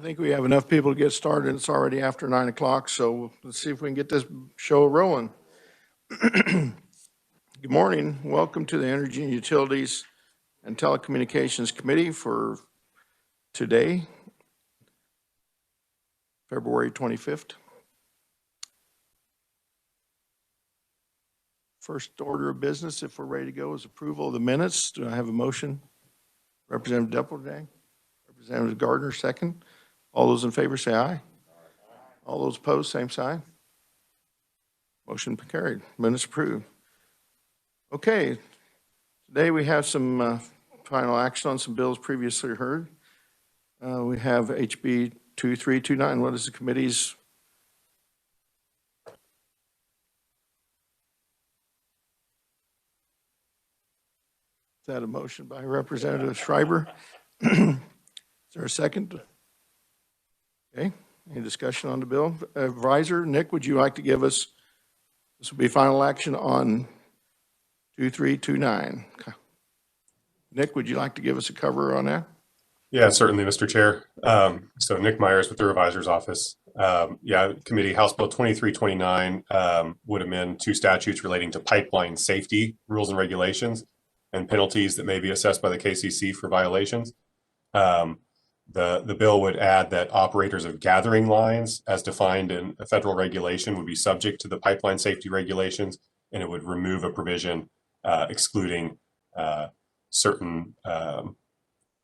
think we have enough people to get started. It's already after 9 o'clock, so let's see if we can get this show rolling. Good morning. Welcome to the Energy and Utilities and Telecommunications Committee for today, February 25th. First order of business, if we're ready to go, is approval of the minutes. Do I have a motion? Representative Depledang, Representative Gardner, second. All those in favor say aye. All those opposed, same sign. Motion carried. Minutes approved. Okay. Today we have some final action on some bills previously heard. We have HB 2329. What is the committee's? Is that a motion by Representative Schreiber? Is there a second? Okay, any discussion on the bill? Advisor, Nick, would you like to give us, this will be final action on 2329. Nick, would you like to give us a cover on that? Yeah, certainly, Mr. Chair. So Nick Myers with the Revisor's Office. Committee House Bill 2329 would amend two statutes relating to pipeline safety rules and regulations and penalties that may be assessed by the KCC for violations. The bill would add that operators of gathering lines, as defined in a federal regulation, would be subject to the pipeline safety regulations, and it would remove a provision excluding certain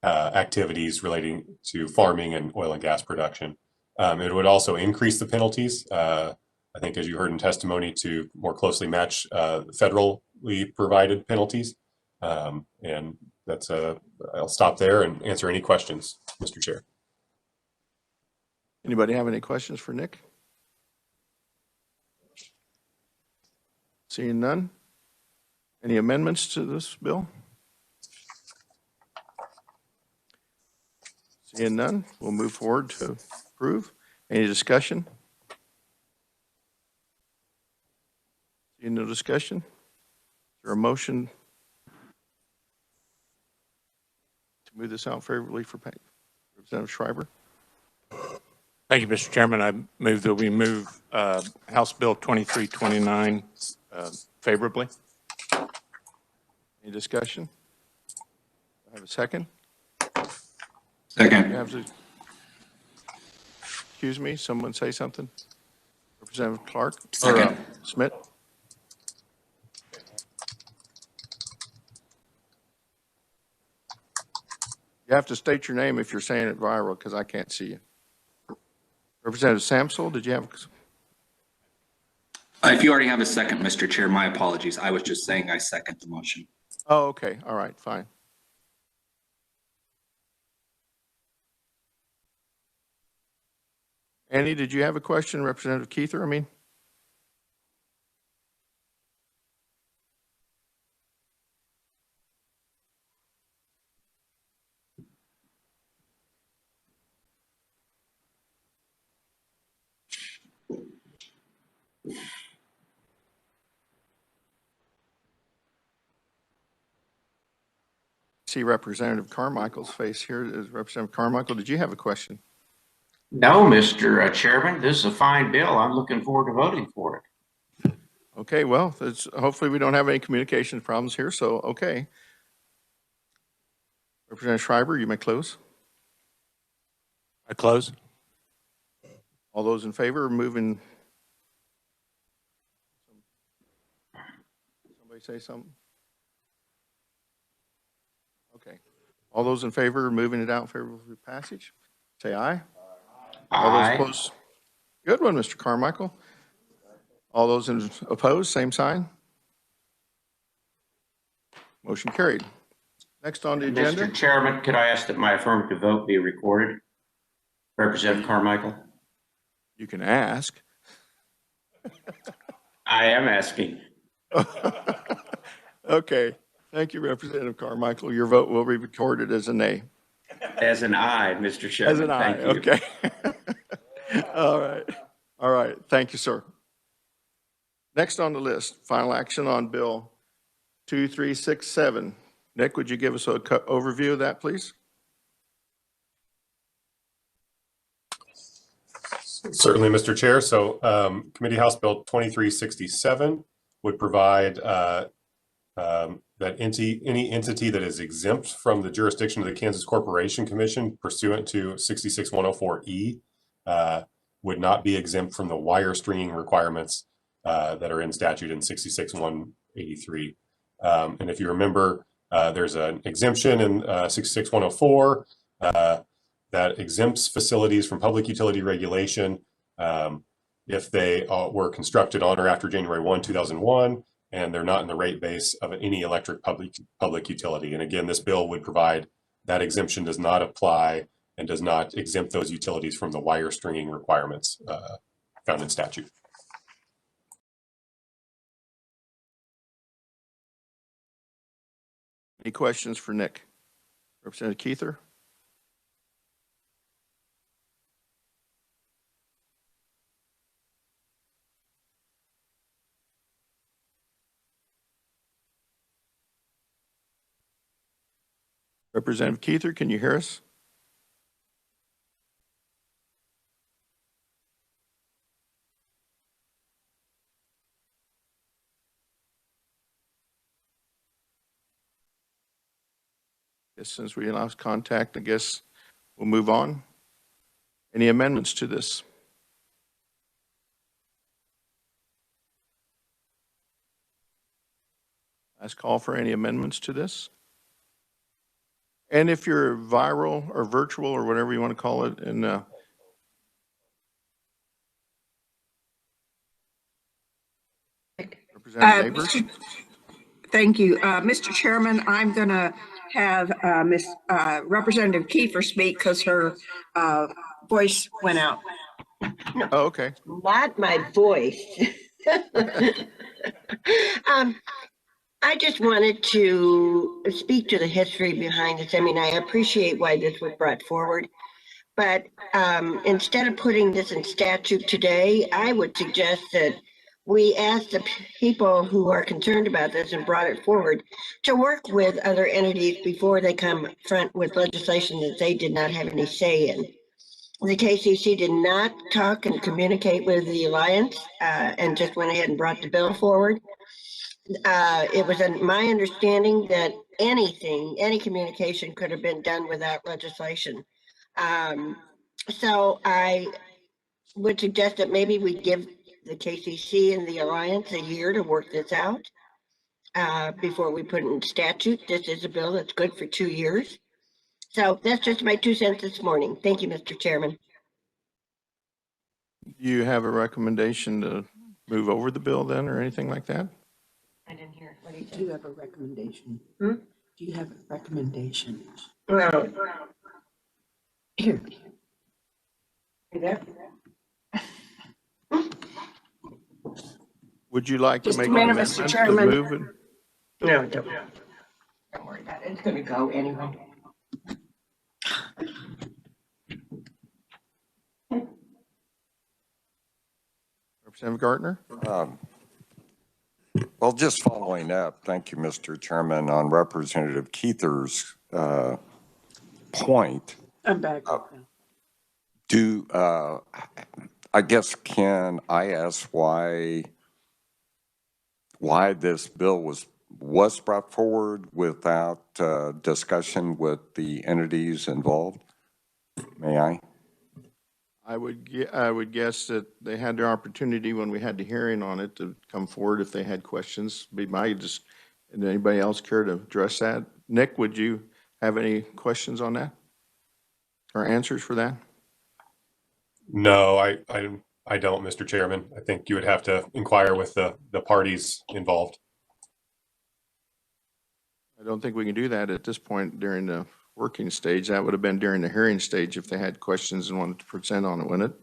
activities relating to farming and oil and gas production. It would also increase the penalties, I think, as you heard in testimony, to more closely match federally provided penalties. And that's I'll stop there and answer any questions, Mr. Chair. Anybody have any questions for Nick? Seeing none. Any amendments to this bill? Seeing none, we'll move forward to approve. Any discussion? Seeing no discussion? Is there a motion to move this out favorably for Representative Schreiber? Thank you, Mr. Chairman. I move that we move House Bill 2329 favorably. Any discussion? I have a second. Second. Excuse me, someone say something? Representative Clark? Second. Or, Smith? You have to state your name if you're saying it viral, because I can't see you. Representative Samsel, did you have? If you already have a second, Mr. Chair, my apologies. I was just saying I second the motion. Oh, okay. All right, fine. Annie, did you have a question? Representative Keither, I mean? See Representative Carmichael's face here. Is Representative Carmichael, did you have a question? No, Mr. Chairman, this is a fine bill. I'm looking forward to voting for it. Okay, well, hopefully we don't have any communications problems here, so okay. Representative Schreiber, you may close. I close. All those in favor of moving? Somebody say something? Okay. All those in favor of moving it out in favor of passage, say aye. All those opposed? Good one, Mr. Carmichael. All those opposed, same sign. Motion carried. Next on the agenda. Mr. Chairman, could I ask that my affirmative vote be recorded? Representative Carmichael? You can ask. I am asking. Okay. Thank you, Representative Carmichael. Your vote will be recorded as a nay. As an aye, Mr. Chairman. As an aye, okay. All right. All right. Thank you, sir. Next on the list, final action on Bill 2367. Nick, would you give us an overview of that, please? Certainly, Mr. Chair. So Committee House Bill 2367 would provide that any entity that is exempt from the jurisdiction of the Kansas Corporation Commission pursuant to 66104E would not be exempt from the wire stringing requirements that are in statute in 66183. And if you remember, there's an exemption in 66104 that exempts facilities from public utility regulation if they were constructed on or after January 1, 2001, and they're not in the rate base of any electric public utility. And again, this bill would provide that exemption does not apply and does not exempt those utilities from the wire stringing requirements found in statute. Any questions for Nick? Representative Keither? Representative Keither, can you hear us? Since we lost contact, I guess we'll move on. Any amendments to this? Last call for any amendments to this? And if you're viral or virtual or whatever you want to call it, and Representative Neighbors? Thank you. Mr. Chairman, I'm going to have Representative Kiefer speak because her voice went out. Oh, okay. Not my voice. I just wanted to speak to the history behind this. I mean, I appreciate why this was brought forward, but instead of putting this in statute today, I would suggest that we ask the people who are concerned about this and brought it forward to work with other entities before they come front with legislation that they did not have any say in. The KCC did not talk and communicate with the Alliance and just went ahead and brought the bill forward. It was my understanding that any communication could have been done without legislation. So I would suggest that maybe we give the KCC and the Alliance a year to work this out before we put it in statute. This is a bill that's good for 2 years. So that's just my 2 cents this morning. Thank you, Mr. Chairman. Do you have a recommendation to move over the bill then or anything like that? I didn't hear. What do you Do you have a recommendation? Hmm? Do you have a recommendation? Well, Here. you there? Would you like to Just a make an minute, amendment Mr. to Chairman. move it? No, don't worry about it. It's going to go anyway. Representative Gartner? Well, just following up, thank you, Mr. Chairman, on Representative Keither's point. I'm back. I guess, can I ask why this bill was brought forward without discussion with the entities involved? May I? I would guess that they had their opportunity when we had the hearing on it to come forward if they had questions. Be my just, and anybody else care to address that? Nick, would you have any questions on that? Or answers for that? No, I don't, Mr. Chairman. I think you would have to inquire with the parties involved. I don't think we can do that at this point during the working stage. That would have been during the hearing stage if they had questions and wanted to present on it, wouldn't it?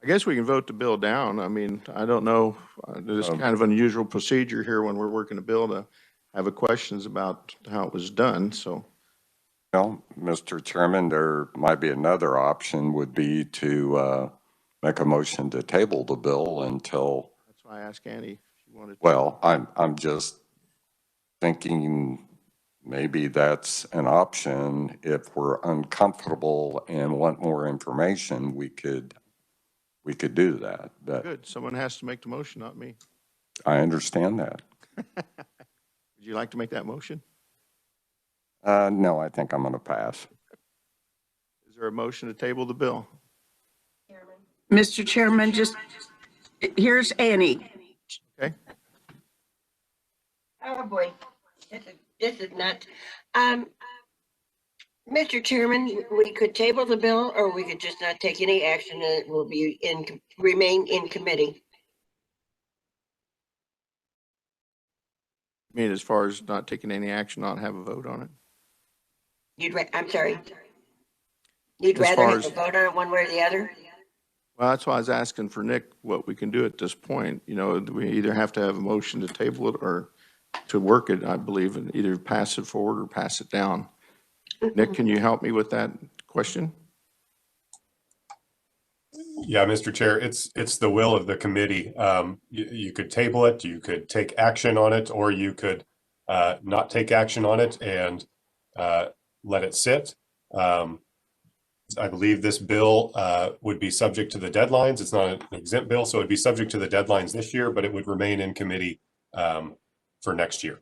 I guess we can vote the bill down. I mean, I don't know. There's kind of unusual procedure here when we're working a bill to have questions about how it was done, so. Well, Mr. Chairman, there might be another option would be to make a motion to table the bill until. That's why I asked Annie if she wanted to. Well, I'm just thinking maybe that's an option. If we're uncomfortable and want more information, we could do that. But Good. Someone has to make the motion, not me. I understand that. Would you like to make that motion? No, I think I'm going to pass. Is there a motion to table the bill? Mr. Chairman, here's Annie. Okay. Oh, boy, this is nuts. Mr. Chairman, we could table the bill, or we could just not take any action, and it will be remain in committee. I mean, as far as not taking any action, not have a vote on it? I'm sorry. You'd As rather far have as- a vote on it one way or the other? Well, that's why I was asking for Nick what we can do at this point. You know, we either have to have a motion to table it or to work it, I believe, and either pass it forward or pass it down. Nick, can you help me with that question? Yeah, Mr. Chair, it's the will of the committee. You could table it, you could take action on it, or you could not take action on it and let it sit. I believe this bill would be subject to the deadlines. It's not an exempt bill, so it'd be subject to the deadlines this year, but it would remain in committee for next year.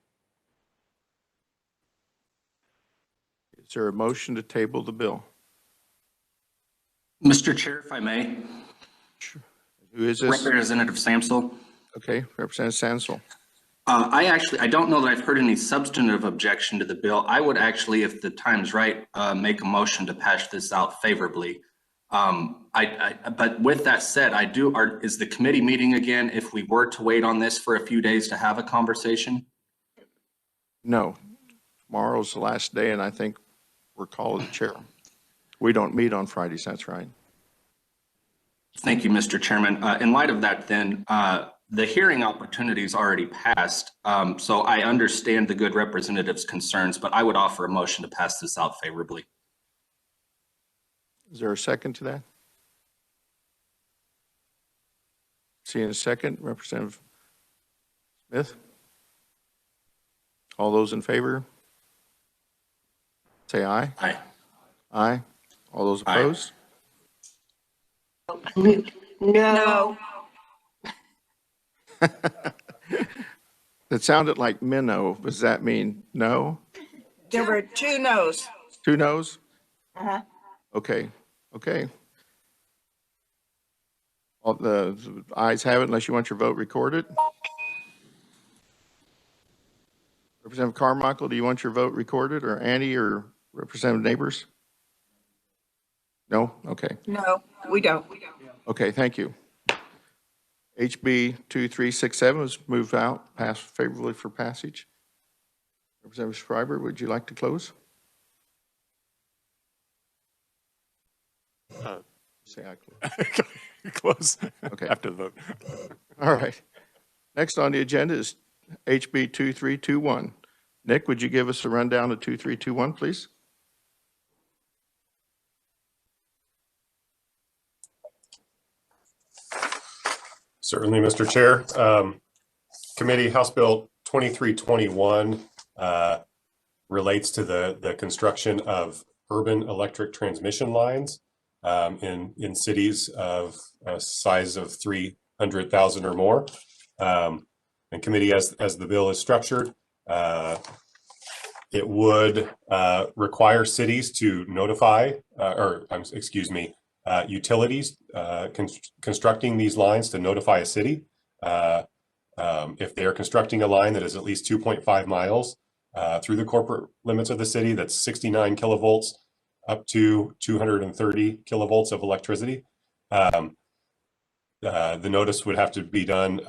Is there a motion to table the bill? Mr. Chair, if I may, Who is this? Representative Samsel. Okay, Representative Sansel. I don't know that I've heard any substantive objection to the bill. I would actually, if the time's right, make a motion to pass this out favorably. But with that said, is the committee meeting again if we were to wait on this for a few days to have a conversation? No, tomorrow's the last day, and I think we're calling the chair. We don't meet on Fridays, that's right. Thank you, Mr. Chairman. In light of that, then, the hearing opportunity's already passed. So I understand the good representative's concerns, but I would offer a motion to pass this out favorably. Is there a second to that? Seeing a second, Representative Smith? All those in favor? Say aye. Aye. Aye. All those Aye. opposed? No. It sounded like minnow. Does that mean no? There were 2 noes. 2 noes? Uh-huh. Okay, okay. All the ayes have it unless you want your vote recorded. Representative Carmichael, do you want your vote recorded, or Annie, or Representative Neighbors? No? Okay. No, we don't. Okay, thank you. HB 2367 was moved out, passed favorably for passage. Representative Schreiber, would you like to close? Say I close. Close. Okay. After the vote. All right. Next on the agenda is HB 2321. Nick, would you give us a rundown of 2321, please? Certainly, Mr. Chair. Committee House Bill 2321 relates to the construction of urban electric transmission lines in cities of a size of 300,000 or more. And committee, as the bill is structured, it would require cities to notify, utilities constructing these lines to notify a city if they are constructing a line that is at least 2.5 miles through the corporate limits of the city, that's 69 kilovolts up to 230 kilovolts of electricity. The notice would have to be done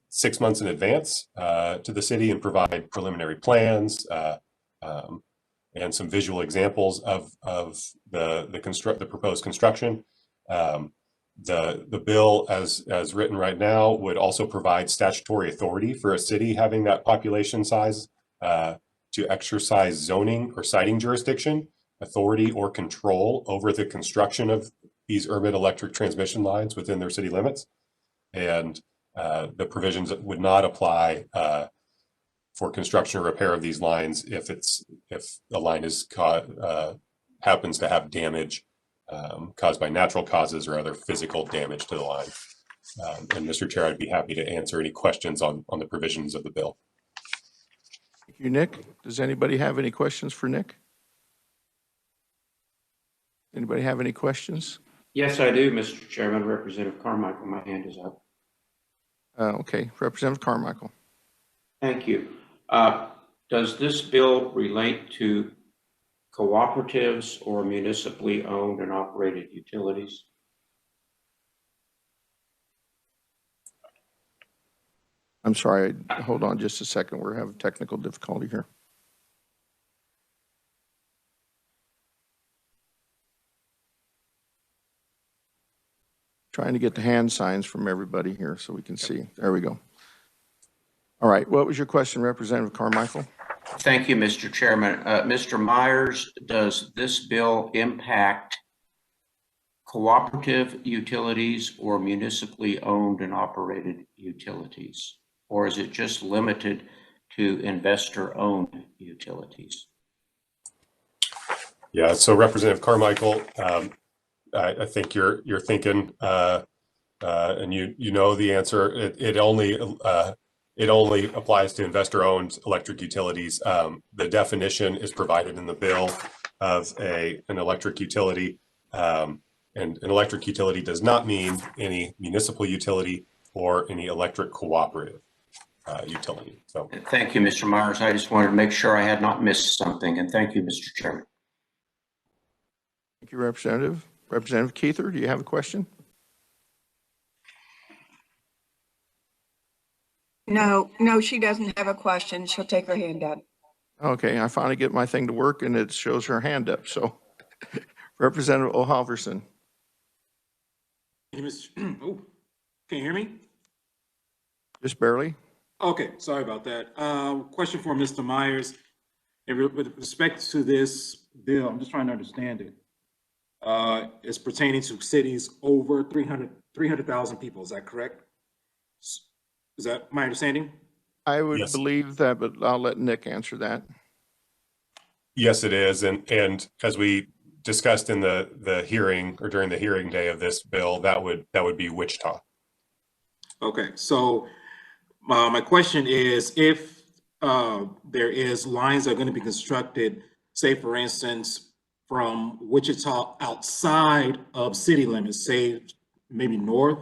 6 months in advance to the city and provide preliminary plans and some visual examples of the proposed construction. The bill as written right now would also provide statutory authority for a city having that population size to exercise zoning or siting jurisdiction, authority, or control over the construction of these urban electric transmission lines within their city limits. And the provisions would not apply for construction or repair of these lines if the line is happens to have damage caused by natural causes or other physical damage to the line. And Mr. Chair, I'd be happy to answer any questions on the provisions of the bill. Thank you, Nick. Does anybody have any questions for Nick? Anybody have any questions? Yes, I do, Mr. Chairman. Representative Carmichael, my hand is up. Okay, Representative Carmichael. Thank you. Does this bill relate to cooperatives or municipally owned and operated utilities? I'm sorry, hold on just a second. We're having technical difficulty here. Trying to get the hand signs from everybody here so we can see. There we go. All right, what was your question, Representative Carmichael? Thank you, Mr. Chairman. Mr. Myers, does this bill impact cooperative utilities or municipally owned and operated utilities? Or is it just limited to investor-owned utilities? Yeah, so Representative Carmichael, I think you're thinking, and you know the answer. It only applies to investor-owned electric utilities. The definition is provided in the bill of an electric utility, and an electric utility does not mean any municipal utility or any electric cooperative utility. So, thank you, Mr. Myers. I just wanted to make sure I had not missed something, and thank you, Mr. Chairman. Thank you, Representative. Representative Keither, do you have a question? No, she doesn't have a question. She'll take her hand up. Okay, I finally get my thing to work and it shows her hand up. So Representative O'Halverson. Oh, can you hear me? Just barely. Okay, sorry about that. Question for Mr. Myers. With respect to this bill, I'm just trying to understand it. It's pertaining to cities over 300,000 people. Is that correct? Is that my understanding? I would Yes. believe that, but I'll let Nick answer that. yes, it is. And as we discussed in the hearing or during the hearing day of this bill, that would be Wichita. Okay, so my question is, if there is lines that are going to be constructed, say for instance, from Wichita outside of city limits, say maybe north,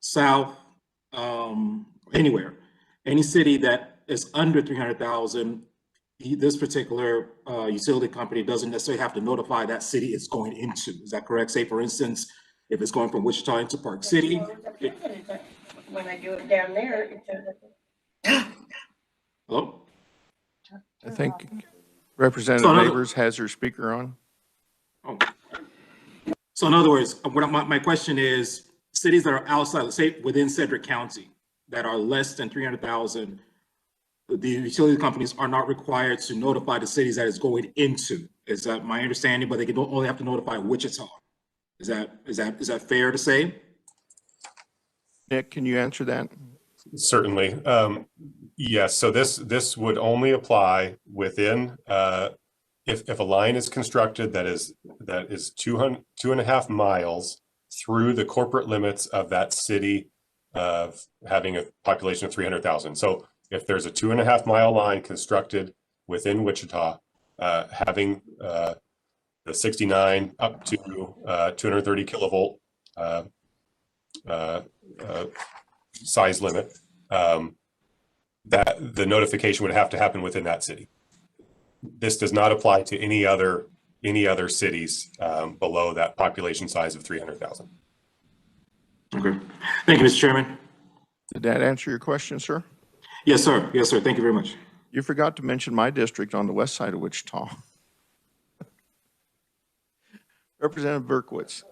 south, anywhere, any city that is under 300,000, this particular utility company doesn't necessarily have to notify that city it's going into. Is that correct? Say for instance, if it's going from Wichita into Park City. When I do it down there, it says. Hello? I think Representative Neighbors has her speaker on. Oh. So in other words, my question is, cities that are outside, let's say within Cedric County, that are less than 300,000, the utility companies are not required to notify the cities that it's going into. Is that my understanding? But they can only have to notify Wichita. Is that fair to say? Nick, can you answer that? Certainly. Yes. So this would only apply within if a line is constructed that is 2.5 miles through the corporate limits of that city of having a population of 300,000. So if there's a 2.5 mile line constructed within Wichita, having the 69 up to 230 kilovolt size limit, that the notification would have to happen within that city. This does not apply to any other cities below that population size of 300,000. Okay. Thank you, Mr. Chairman. Did that answer your question, sir? Yes, sir. Yes, sir. Thank you very much. You forgot to mention my district on the west side of Wichita. Representative Berkowitz.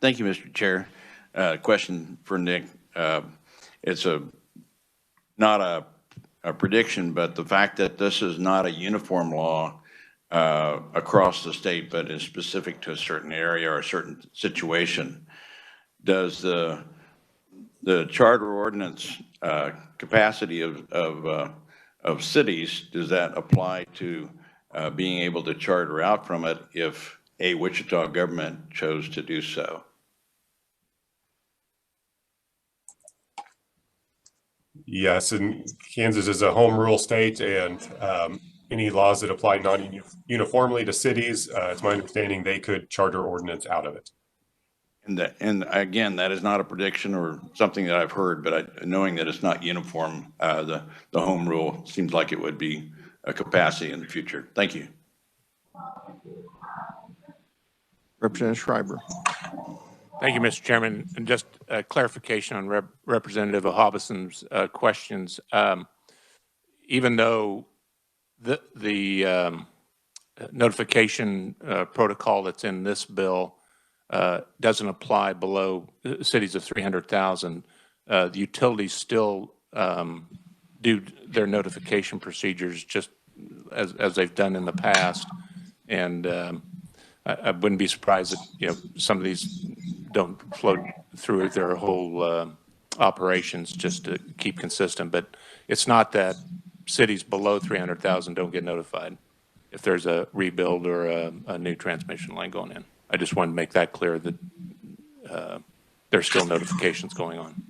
Thank you, Mr. Chair. Question for Nick. It's not a prediction, but the fact that this is not a uniform law across the state, but is specific to a certain area or a certain situation, does the the charter ordinance capacity of cities, does that apply to being able to charter out from it if a Wichita government chose to do so? Yes, and Kansas is a home rule state, and any laws that apply non-uniformly to cities, it's my understanding they could charter ordinance out of it. And again, that is not a prediction or something that I've heard, but knowing that it's not uniform, the home rule seems like it would be a capacity in the future. Thank you. Representative Schreiber. Thank you, Mr. Chairman. And just a clarification on Representative Hobson's questions. Even though the notification protocol that's in this bill doesn't apply below cities of 300,000, the utilities still do their notification procedures just as they've done in the past. And I wouldn't be surprised that, some of these don't flow through their whole operations just to keep consistent. But it's not that cities below 300,000 don't get notified if there's a rebuild or a new transmission line going in. I just wanted to make that clear that there's still notifications going on.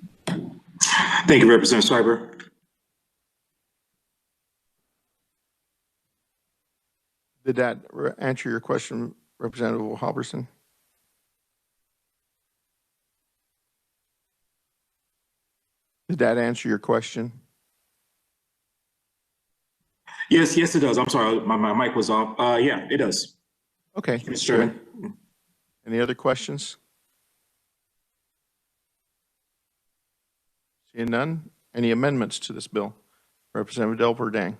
Thank you, Representative Schreiber. Did that answer your question, Representative Halverson? Did that answer your question? Yes, it does. I'm sorry, my mic was off. Yeah, it does. Okay. Mr. Chairman. Any other questions? Seeing none, any amendments to this bill? Representative Delperdang.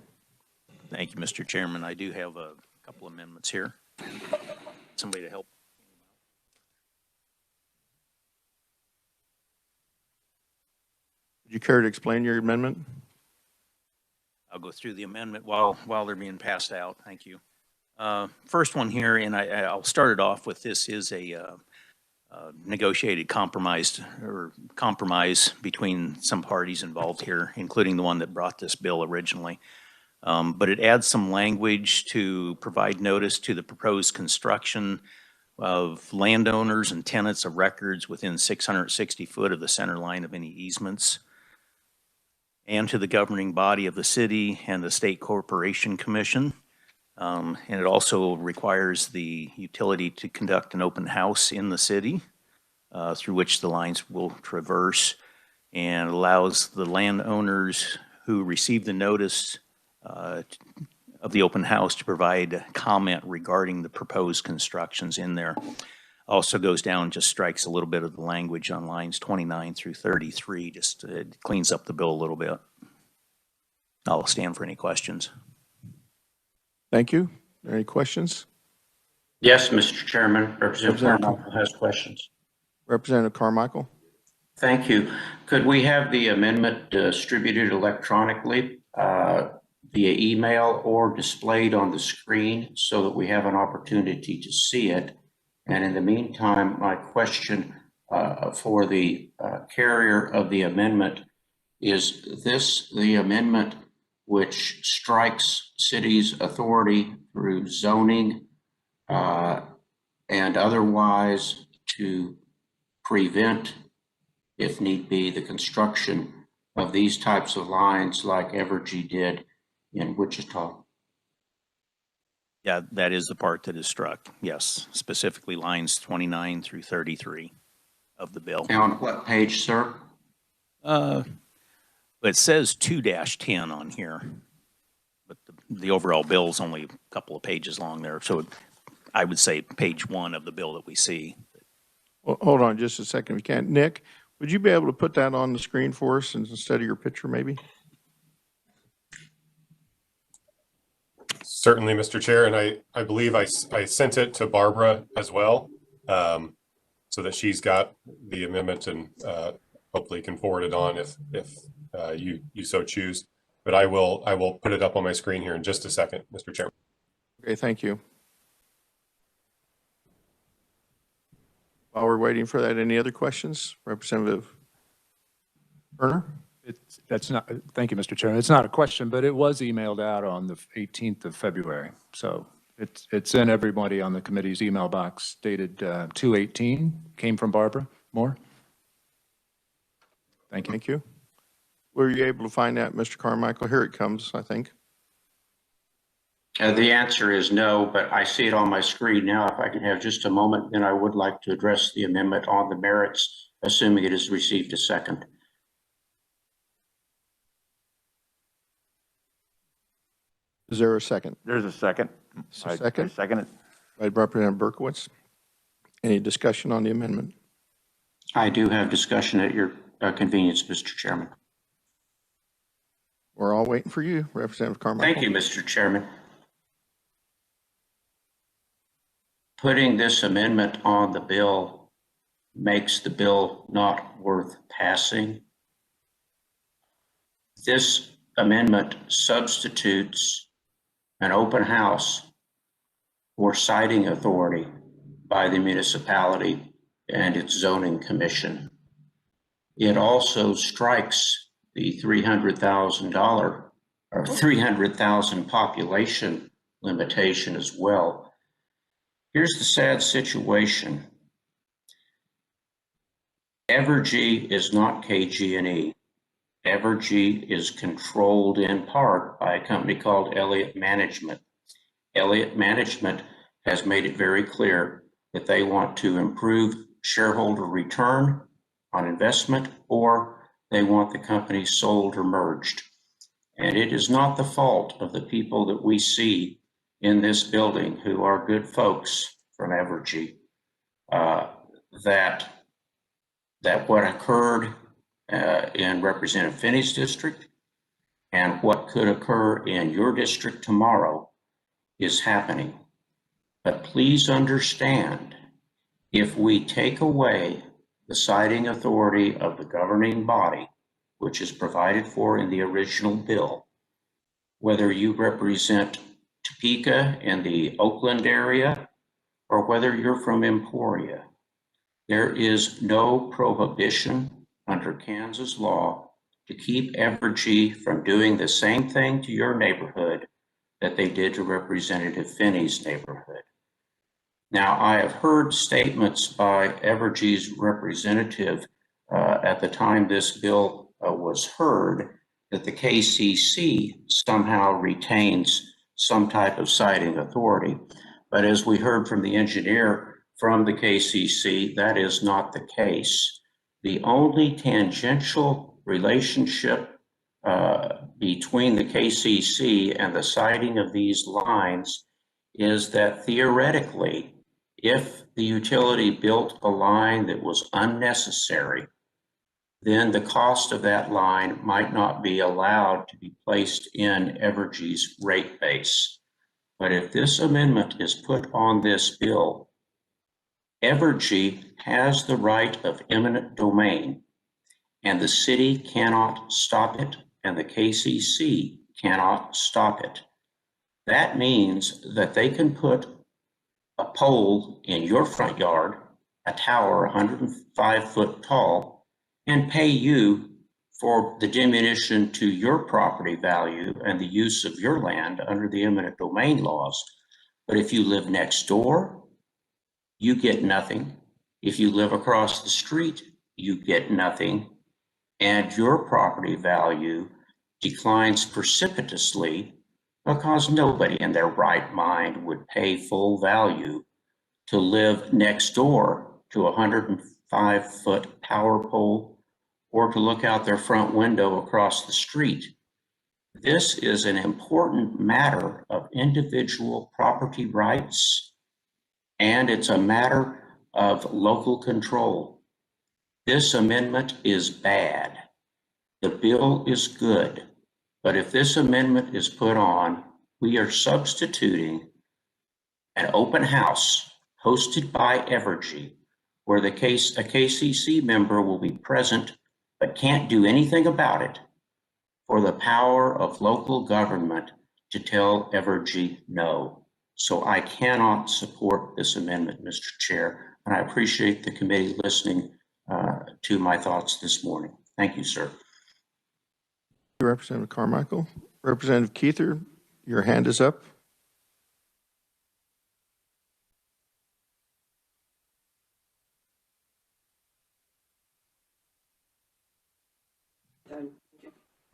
Thank you, Mr. Chairman. I do have a couple amendments here. Somebody to help. Would you care to explain your amendment? I'll go through the amendment while they're being passed out. Thank you. First one here, and I'll start it off with this is a negotiated compromise between some parties involved here, including the one that brought this bill originally. But it adds some language to provide notice to the proposed construction of landowners and tenants of records within 660 foot of the center line of any easements, and to the governing body of the city and the state corporation commission. And it also requires the utility to conduct an open house in the city through which the lines will traverse, and allows the landowners who receive the notice of the open house to provide comment regarding the proposed constructions in there. Also goes down, just strikes a little bit of the language on lines 29 through 33, just cleans up the bill a little bit. I'll stand for any questions. Thank you. Are there any questions? Yes, Mr. Chairman, Representative Carmichael has questions. Representative Carmichael. Thank you. Could we have the amendment distributed electronically via email or displayed on the screen so that we have an opportunity to see it? And in the meantime, my question for the carrier of the amendment, is this the amendment which strikes city's authority through zoning and otherwise to prevent, if need be, the construction of these types of lines like Evergy did in Wichita? Yeah, that is the part that is struck. Yes, specifically lines 29 through 33 of the bill. On what page, sir? It says 2-10 on here, but the overall bill is only a couple of pages long there. So I would say page 1 of the bill that we see. Well, hold on just a second if you can. Nick, would you be able to put that on the screen for us instead of your picture maybe? Certainly, Mr. Chair, and I believe I sent it to Barbara as well, so that she's got the amendment and hopefully can forward it on if you so choose. But I will put it up on my screen here in just a second, Mr. Chairman. Okay, thank you. While we're waiting for that, any other questions? Representative Turner? That's not, thank you, Mr. Chairman. It's not a question, but it was emailed out on the 18th of February. So it's in everybody on the committee's email box dated 2/18, came from Barbara Moore. Thank you. Thank you. Were you able to find that, Mr. Carmichael? Here it comes, I think. The answer is no, but I see it on my screen now. If I can have just a moment, then I would like to address the amendment on the merits, assuming it has received a second. Is there a second? There's a second. A second? I second it. By Representative Berkowitz. Any discussion on the amendment? I do have discussion at your convenience, Mr. Chairman. We're all waiting for you, Representative Carmichael. Thank you, Mr. Chairman. Putting this amendment on the bill makes the bill not worth passing. This amendment substitutes an open house for citing authority by the municipality and its zoning commission. It also strikes the $300,000 or 300,000 population limitation as well. Here's the sad situation. Evergy is not KG&E. Evergy is controlled in part by a company called Elliott Management. Elliott Management has made it very clear that they want to improve shareholder return on investment, or they want the company sold or merged. And it is not the fault of the people that we see in this building who are good folks from Evergy, that what occurred in Representative Finney's district and what could occur in your district tomorrow is happening. But please understand, if we take away the citing authority of the governing body, which is provided for in the original bill, whether you represent Topeka in the Oakland area or whether you're from Emporia, there is no prohibition under Kansas law to keep Evergy from doing the same thing to your neighborhood that they did to Representative Finney's neighborhood. Now, I have heard statements by Evergy's representative at the time this bill was heard that the KCC somehow retains some type of citing authority. But as we heard from the engineer from the KCC, that is not the case. The only tangential relationship between the KCC and the citing of these lines is that theoretically, if the utility built a line that was unnecessary, then the cost of that line might not be allowed to be placed in Evergy's rate base. But if this amendment is put on this bill, Evergy has the right of eminent domain, and the city cannot stop it, and the KCC cannot stop it. That means that they can put a pole in your front yard, a tower 105 foot tall, and pay you for the diminution to your property value and the use of your land under the eminent domain laws. But if you live next door, you get nothing. If you live across the street, you get nothing. And your property value declines precipitously because nobody in their right mind would pay full value to live next door to a 105 foot power pole or to look out their front window across the street. This is an important matter of individual property rights, and it's a matter of local control. This amendment is bad. The bill is good, but if this amendment is put on, we are substituting an open house hosted by Evergy, where a KCC member will be present but can't do anything about it, for the power of local government to tell Evergy no. So I cannot support this amendment, Mr. Chair, and I appreciate the committee listening to my thoughts this morning. Thank you, sir. Representative Carmichael. Representative Keither, your hand is up.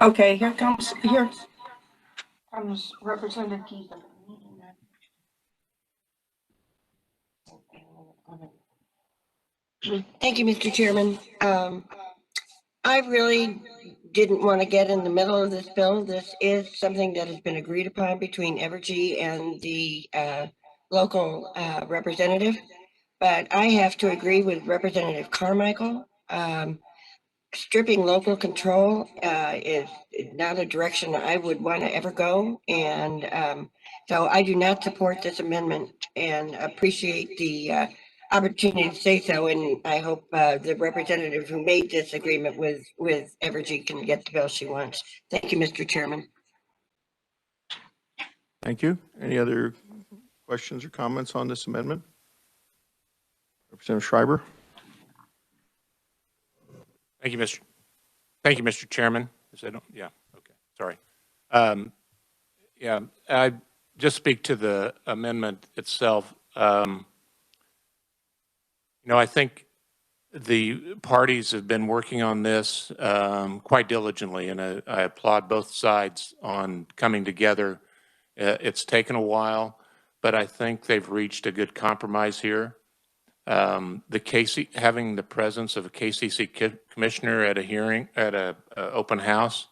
Okay, here comes Representative Keith. Thank you, Mr. Chairman. I really didn't want to get in the middle of this bill. This is something that has been agreed upon between Evergy and the local representative. But I have to agree with Representative Carmichael. Stripping local control is not a direction I would want to ever go. And so I do not support this amendment and appreciate the opportunity to say so. And I hope the representative who made this agreement with Evergy can get the bill she wants. Thank you, Mr. Chairman. Thank you. Any other questions or comments on this amendment? Representative Schreiber. Thank you, Mr. Chairman. Yeah, okay, sorry. Yeah, I just speak to the amendment itself. You know, I think the parties have been working on this quite diligently, and I applaud both sides on coming together. It's taken a while, but I think they've reached a good compromise here. Having the presence of a KCC commissioner at a hearing, at a open house,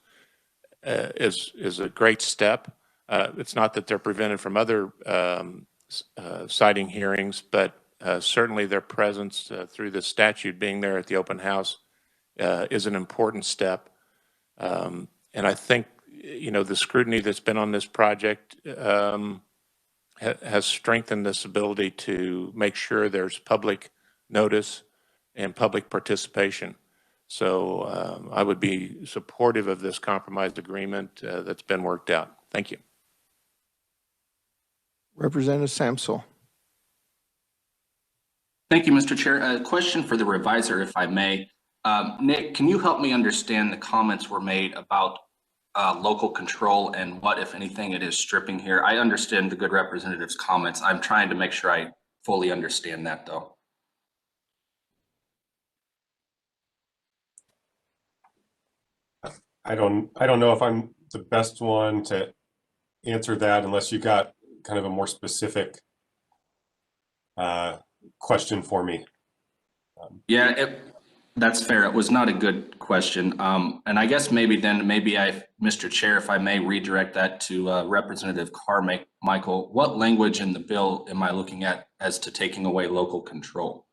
is a great step. It's not that they're prevented from other citing hearings, but certainly their presence through the statute being there at the open house is an important step. And I think, you know, the scrutiny that's been on this project has strengthened this ability to make sure there's public notice and public participation. So I would be supportive of this compromised agreement that's been worked out. Thank you. Representative Samsel. Thank you, Mr. Chair. A question for the reviser, if I may. Nick, can you help me understand the comments were made about local control and what, if anything, it is stripping here? I understand the good representative's comments. I'm trying to make sure I fully understand that, though. I don't know if I'm the best one to answer that unless you got kind of a more specific question for me. Yeah, that's fair. It was not a good question. And I guess Mr. Chair, if I may redirect that to Representative Carmichael, what language in the bill am I looking at as to taking away local control?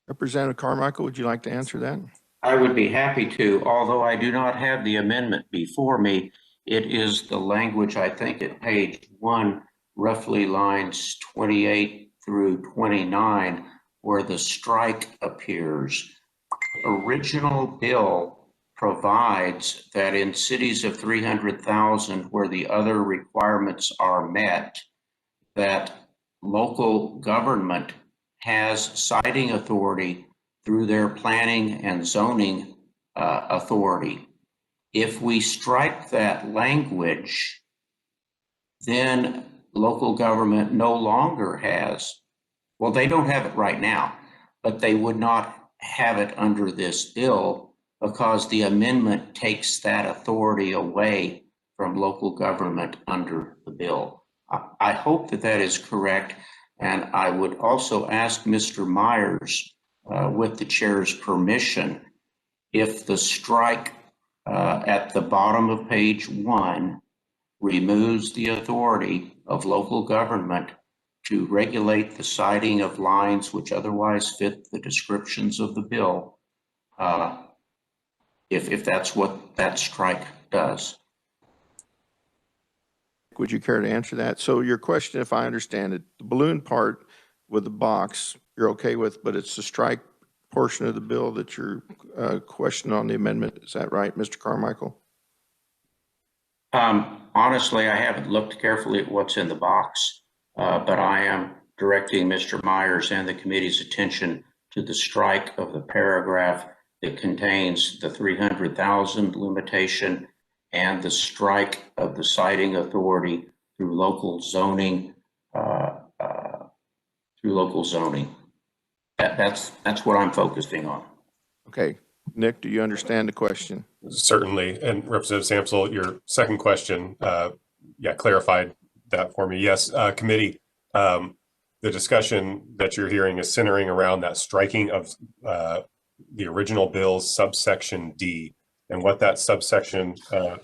Representative Carmichael, would you like to answer that? I would be happy to, although I do not have the amendment before me. It is the language, I think, at page 1, roughly lines 28 through 29, where the strike appears. Original bill provides that in cities of 300,000 where the other requirements are met, that local government has siting authority through their planning and zoning authority. If we strike that language, then local government no longer has, well, they don't have it right now, but they would not have it under this bill because the amendment takes that authority away from local government under the bill. I hope that that is correct. And I would also ask Mr. Myers, with the chair's permission, if the strike at the bottom of page 1 removes the authority of local government to regulate the siting of lines which otherwise fit the descriptions of the bill, if that's what that strike does. Would you care to answer that? So your question, if I understand it, the balloon part with the box, you're okay with, but it's the strike portion of the bill that you're questioning on the amendment. Is that right, Mr. Carmichael? Honestly, I haven't looked carefully at what's in the box, but I am directing Mr. Myers and the committee's attention to the strike of the paragraph that contains the 300,000 limitation and the strike of the siting authority through local zoning, That's what I'm focusing on. Okay. Nick, do you understand the question? Certainly. And Representative Samsel, your second question, clarified that for me. Yes, committee, the discussion that you're hearing is centering around that striking of the original bill's subsection D. And what that subsection would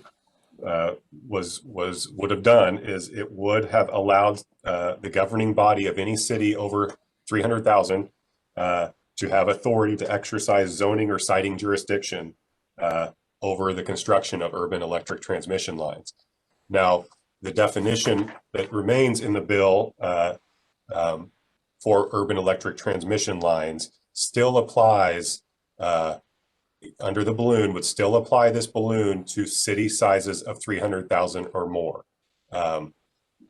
have done is it would have allowed the governing body of any city over 300,000 to have authority to exercise zoning or siting jurisdiction over the construction of urban electric transmission lines. Now, the definition that remains in the bill for urban electric transmission lines still applies under the balloon, would still apply this balloon to city sizes of 300,000 or more.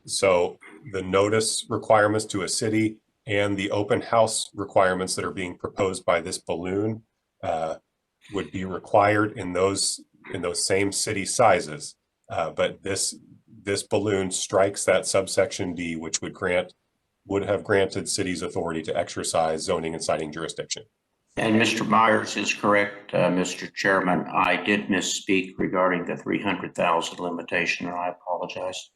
So the notice requirements to a city and the open house requirements that are being proposed by this balloon would be required in those same city sizes. But this balloon strikes that subsection D, which would have granted cities authority to exercise zoning and siting jurisdiction. And Mr. Myers is correct, Mr. Chairman. I did misspeak regarding the 300,000 limitation, and I apologize.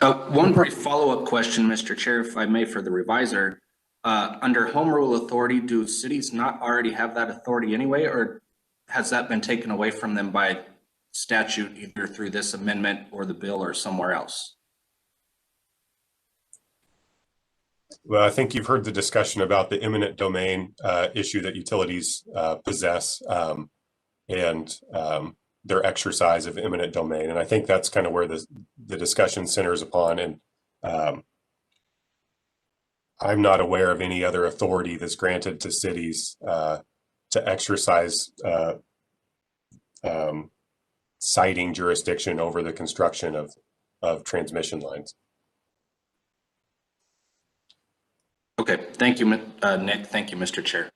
One brief follow-up question, Mr. Chair, if I may, for the reviser. Under home rule authority, do cities not already have that authority anyway, or has that been taken away from them by statute, either through this amendment or the bill or somewhere else? Well, I think you've heard the discussion about the eminent domain issue that utilities possess and their exercise of eminent domain. And I think that's kind of where the discussion centers upon. And I'm not aware of any other authority that's granted to cities to exercise siting jurisdiction over the construction of transmission lines. Okay, thank you, Nick. Thank you, Mr. Chair.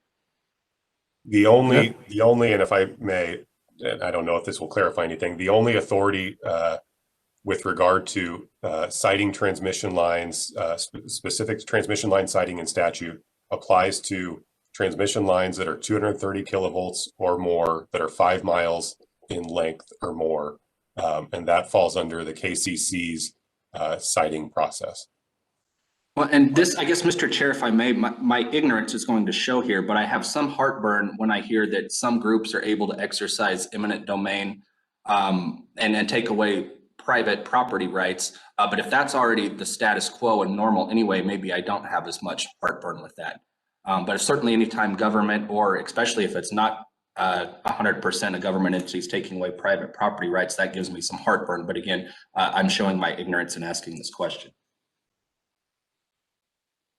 The only, and if I may, and I don't know if this will clarify anything, the only authority with regard to siting transmission lines, specific transmission line siting in statute applies to transmission lines that are 230 kilovolts or more, that are 5 miles in length or more. And that falls under the KCC's siting process. Well, and this, I guess, Mr. Chair, if I may, my ignorance is going to show here, but I have some heartburn when I hear that some groups are able to exercise eminent domain and take away private property rights. But if that's already the status quo and normal anyway, maybe I don't have as much heartburn with that. But certainly anytime government, or especially if it's not 100% of government entities taking away private property rights, that gives me some heartburn. But again, I'm showing my ignorance in asking this question.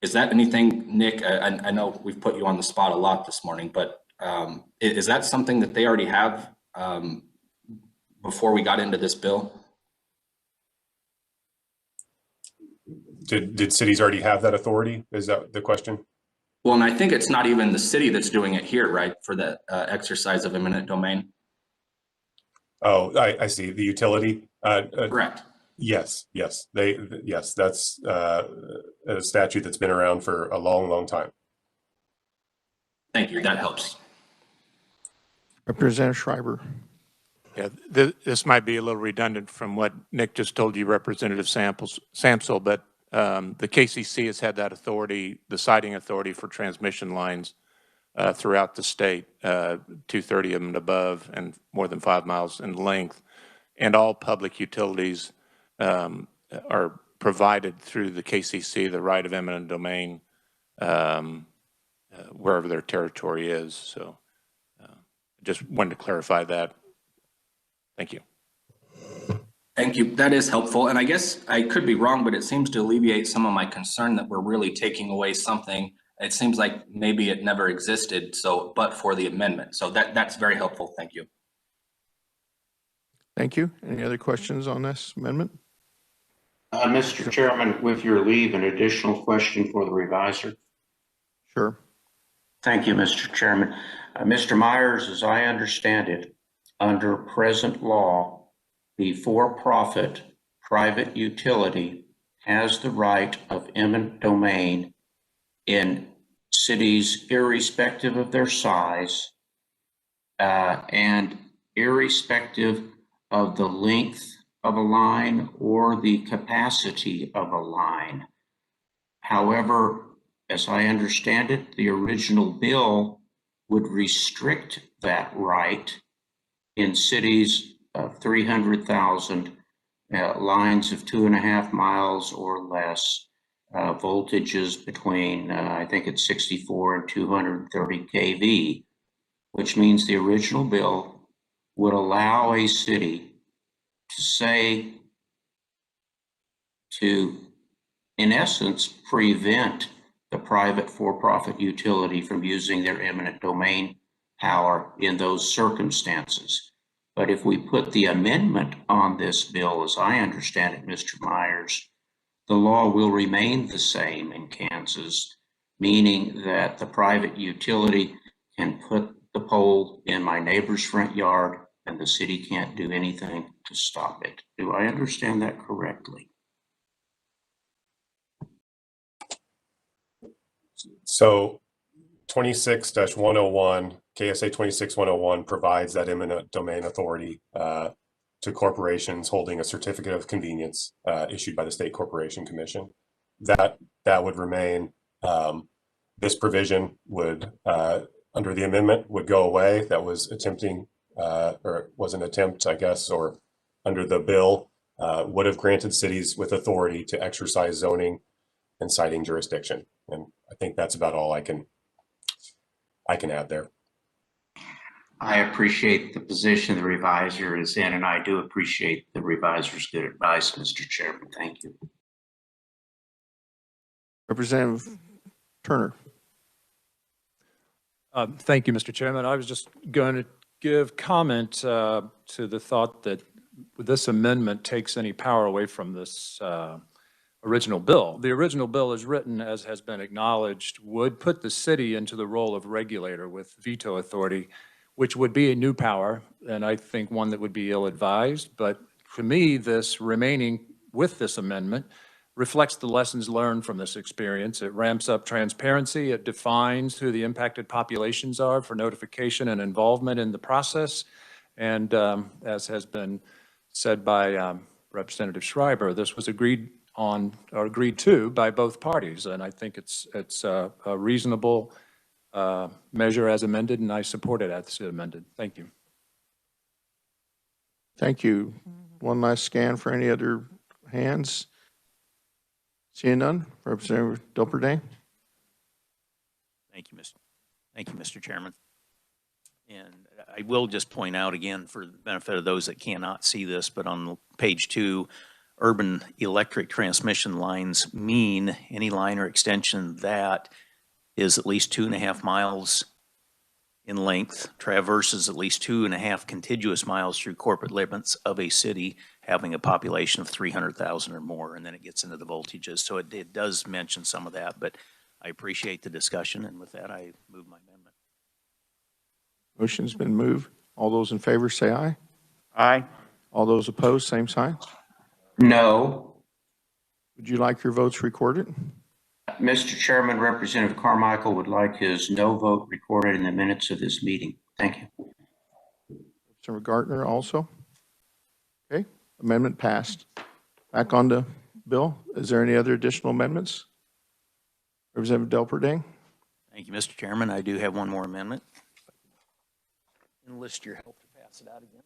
Is that anything, Nick? I know we've put you on the spot a lot this morning, but is that something that they already have before we got into this bill? Did cities already have that authority? Is that the question? Well, and I think it's not even the city that's doing it here, right, for the exercise of eminent domain? Oh, I see. The utility? Correct. Yes, that's a statute that's been around for a long, long time. Thank you. That helps. Representative Schreiber. Yeah, this might be a little redundant from what Nick just told you, Representative Samsel, but the KCC has had that authority, the siting authority for transmission lines throughout the state, 230 of them and above, and more than 5 miles in length. And all public utilities are provided through the KCC the right of eminent domain wherever their territory is. So just wanted to clarify that. Thank you. Thank you. That is helpful. And I guess I could be wrong, but it seems to alleviate some of my concern that we're really taking away something. It seems like maybe it never existed, so but for the amendment. So that's very helpful. Thank you. Thank you. Any other questions on this amendment? Mr. Chairman, with your leave, an additional question for the reviser. Sure. Thank you, Mr. Chairman. Mr. Myers, as I understand it, under present law, the for-profit private utility has the right of eminent domain in cities irrespective of their size and irrespective of the length of a line or the capacity of a line. However, as I understand it, the original bill would restrict that right in cities of 300,000 lines of 2.5 miles or less, voltages between, I think it's 64 and 230 kV, which means the original bill would allow a city to say, to, in essence, prevent the private for-profit utility from using their eminent domain power in those circumstances. But if we put the amendment on this bill, as I understand it, Mr. Myers, the law will remain the same in Kansas, meaning that the private utility can put the pole in my neighbor's front yard and the city can't do anything to stop it. Do I understand that correctly? So 26-101, KSA 26-101 provides that eminent domain authority to corporations holding a certificate of convenience issued by the State Corporation Commission. That would remain. This provision would, under the amendment, would go away. That was attempting, or was an attempt, I guess, or under the bill, would have granted cities with authority to exercise zoning and citing jurisdiction. And I think that's about all I can add there. I appreciate the position the revisor is in, and I do appreciate the revisor's good advice, Mr. Chairman. Thank you. Representative Turner. Thank you, Mr. Chairman. I was just going to give comment to the thought that this amendment takes any power away from this original bill. The original bill, as written, as has been acknowledged, would put the city into the role of regulator with veto authority, which would be a new power, and I think one that would be ill-advised. But to me, this remaining with this amendment reflects the lessons learned from this experience. It ramps up transparency. It defines who the impacted populations are for notification and involvement in the process. And as has been said by Representative Schreiber, this was agreed on or agreed to by both parties. And I think it's a reasonable measure as amended, and I support it as amended. Thank you. Thank you. One last scan for any other hands. Seeing none, Representative Delperdang. Thank you, Mr. Chairman. And I will just point out again, for the benefit of those that cannot see this, but on page 2, urban electric transmission lines mean any line or extension that is at least 2.5 miles in length, traverses at least 2.5 contiguous miles through corporate limits of a city having a population of 300,000 or more, and then it gets into the voltages. So it does mention some of that, but I appreciate the discussion, and with that, I move my amendment. Motion's been moved. All those in favor say aye. Aye. All those opposed, same sign. No. Would you like your votes recorded? Mr. Chairman, Representative Carmichael would like his no vote recorded in the minutes of this meeting. Thank you. Representative Gardner also. Okay, amendment passed. Back on the bill. Is there any other additional amendments? Representative Delperdang. Thank you, Mr. Chairman. I do have one more amendment. Enlist your help to pass it out again.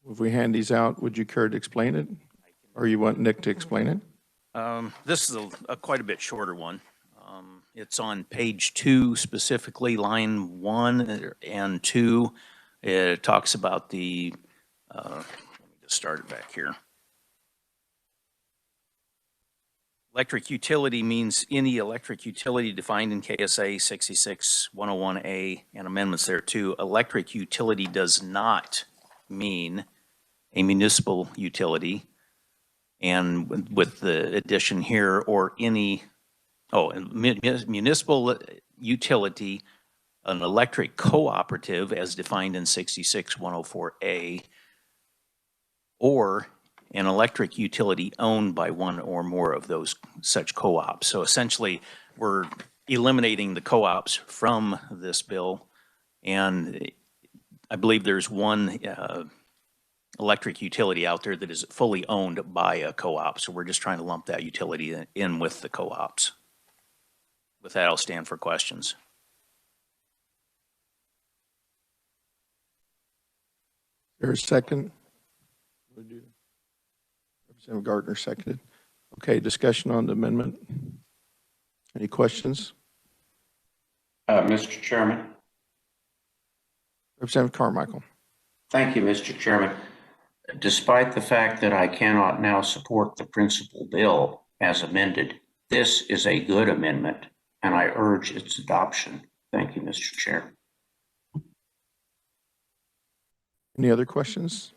If we hand these out, would you care to explain it? Or you want Nick to explain it? This is a quite a bit shorter one. It's on page 2, specifically line 1 and 2. It talks about the, let me just start it back here. Electric utility means any electric utility defined in KSA 66-101A and amendments there too. Electric utility does not mean a municipal utility. And with the addition here, or any Oh, and municipal utility, an electric cooperative as defined in 66-104A, or an electric utility owned by one or more of those such co-ops. So essentially, we're eliminating the co-ops from this bill. And I believe there's one electric utility out there that is fully owned by a co-op. So we're just trying to lump that utility in with the co-ops. With that, I'll stand for questions. There's a second. Representative Gardner seconded. Okay, discussion on the amendment. Any questions? Mr. Chairman. Representative Carmichael. Thank you, Mr. Chairman. Despite the fact that I cannot now support the principal bill as amended, this is a good amendment, and I urge its adoption. Thank you, Mr. Chair. Any other questions?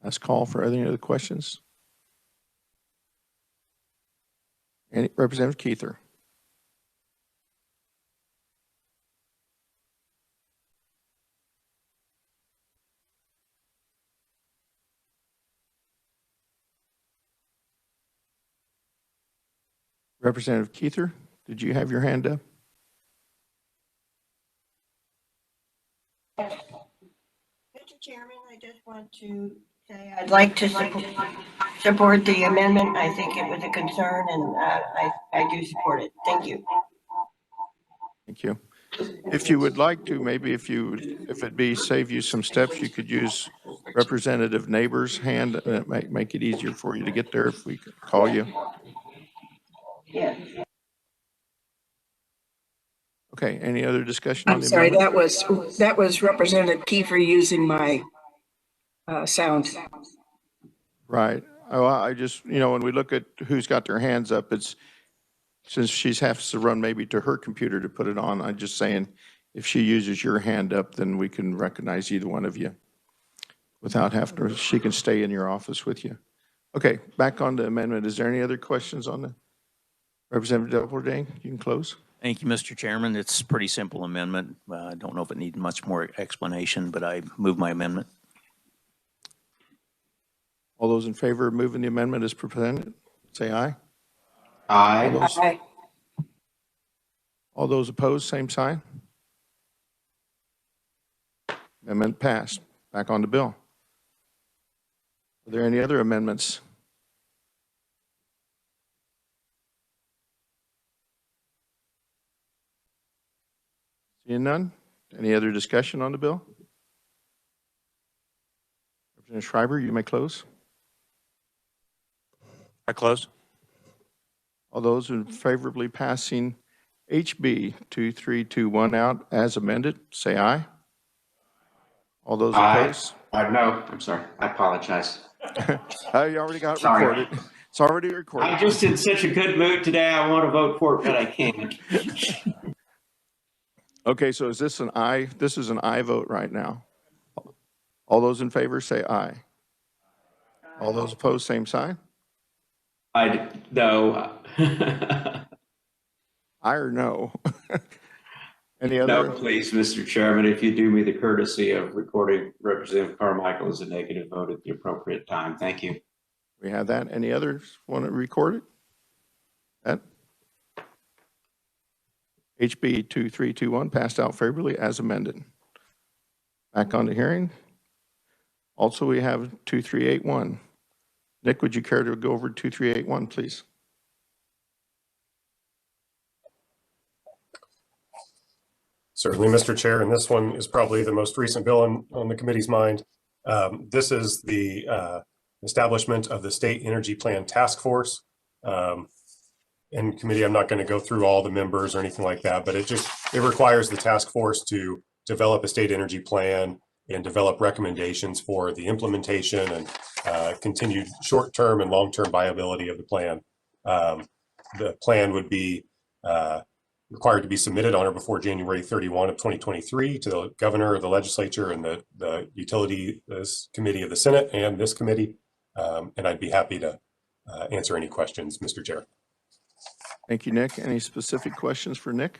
Last call for any other questions. Any, Representative Keither. Representative Keither, did you have your hand up? Mr. Chairman, I just want to say I'd like to support the amendment. I think it was a concern, and I do support it. Thank you. Thank you. If you would like to, maybe if it'd be save you some steps, you could use Representative Neighbor's hand, and it might make it easier for you to get there if we could call you. Yeah. Okay, any other discussion on I'm the sorry, amendment? that was Representative Kiefer using my sound. Right. Oh, I just, when we look at who's got their hands up, it's, since she has to run maybe to her computer to put it on, I'm just saying, if she uses your hand up, then we can recognize either one of you without having to, she can stay in your office with you. Okay, back on the amendment. Is there any other questions on the Representative Depledang? You can close. Thank you, Mr. Chairman. It's a pretty simple amendment. I don't know if it needs much more explanation, but I move my amendment. All those in favor of moving the amendment as presented, say aye. Aye. Aye. All those opposed, same sign. Amendment passed. Back on the bill. Are there any other amendments? Seeing none? Any other discussion on the bill? Representative Schreiber, you may close. I close. All those in favorably passing HB 2321 out as amended, say aye. All those opposed? No, I'm sorry. I apologize. You already got it Sorry. recorded. It's already recorded. I'm just in such a good mood today. I want to vote for it, but I can't. Okay, so is this an aye? This is an aye vote right now. All those in favor say aye. All those opposed, same sign? No. Aye or no? Any No, other? please, Mr. Chairman, if you do me the courtesy of recording Representative Carmichael as a negative vote at the appropriate time. Thank you. We have that. Any others want to record it? That? HB 2321 passed out favorably as amended. Back on the hearing. Also, we have 2381. Nick, would you care to go over 2381, please? Certainly, Mr. Chair, and this one is probably the most recent bill on the committee's mind. This is the establishment of the State Energy Plan Task Force. In committee, I'm not going to go through all the members or anything like that, but it requires the task force to develop a state energy plan and develop recommendations for the implementation and continued short-term and long-term viability of the plan. The plan would be required to be submitted on or before January 31 of 2023 to the governor, the legislature, and the utilities committee of the Senate and this committee. And I'd be happy to answer any questions, Mr. Chair. Thank you, Nick. Any specific questions for Nick?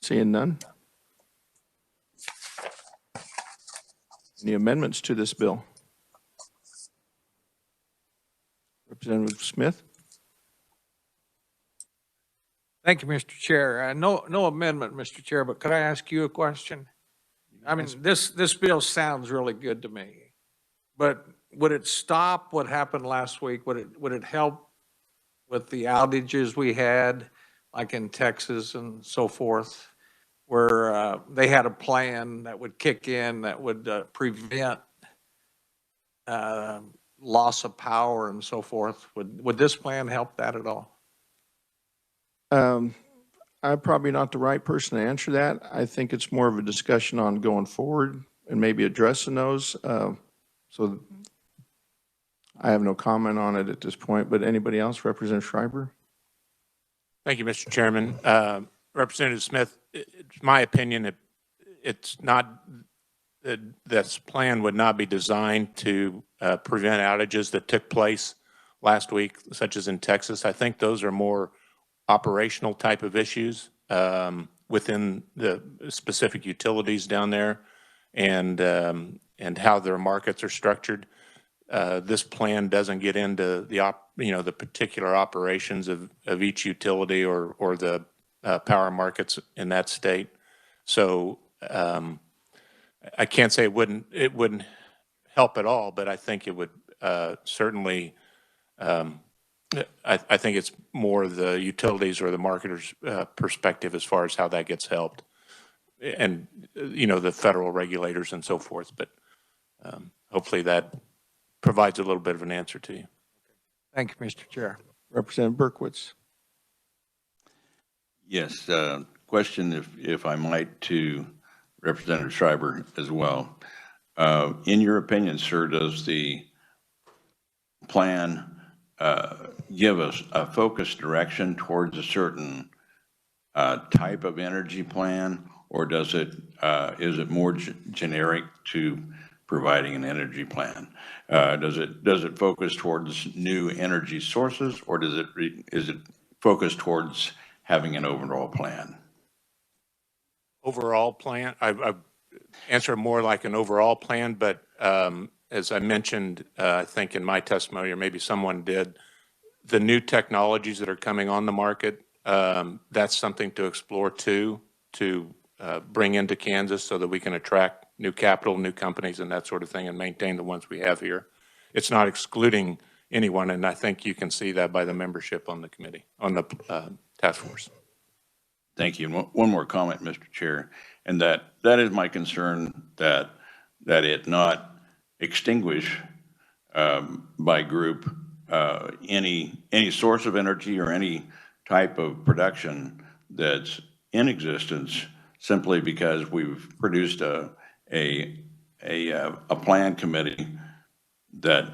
Seeing none. Any amendments to this bill? Representative Smith? Thank you, Mr. Chair. No amendment, Mr. Chair, but could I ask you a question? I mean, this bill sounds really good to me, but would it stop what happened last week? Would it help with the outages we had, like in Texas and so forth, where they had a plan that would kick in that would prevent loss of power and so forth? Would this plan help that at all? I'm probably not the right person to answer that. I think it's more of a discussion on going forward and maybe addressing those. So I have no comment on it at this point, but anybody else? Representative Schreiber? Thank you, Mr. Chairman. Representative Smith, it's my opinion, it's not, this plan would not be designed to prevent outages that took place last week, such as in Texas. I think those are more operational type of issues within the specific utilities down there and how their markets are structured. This plan doesn't get into the particular operations of each utility or the power markets in that state. So I can't say it wouldn't help at all, but I think it would certainly. I think it's more the utilities or the marketers' perspective as far as how that gets helped, and the federal regulators and so forth. But hopefully that provides a little bit of an answer to you. Thank you, Mr. Chair. Representative Berkowitz. Yes, question, if I might, to Representative Schreiber as well. In your opinion, sir, does the plan give us a focused direction towards a certain type of energy plan, or is it more generic to providing an energy plan? Does it focus towards new energy sources, or is it focused towards having an overall plan? Overall plan, I answer more like an overall plan, but as I mentioned, I think in my testimony, or maybe someone did, the new technologies that are coming on the market, that's something to explore too, to bring into Kansas so that we can attract new capital, new companies, and that sort of thing, and maintain the ones we have here. It's not excluding anyone, and I think you can see that by the membership on the committee, on the task force. Thank you. One more comment, Mr. Chair, and that is my concern, that it not extinguish by group any source of energy or any type of production that's in existence simply because we've produced a plan committee that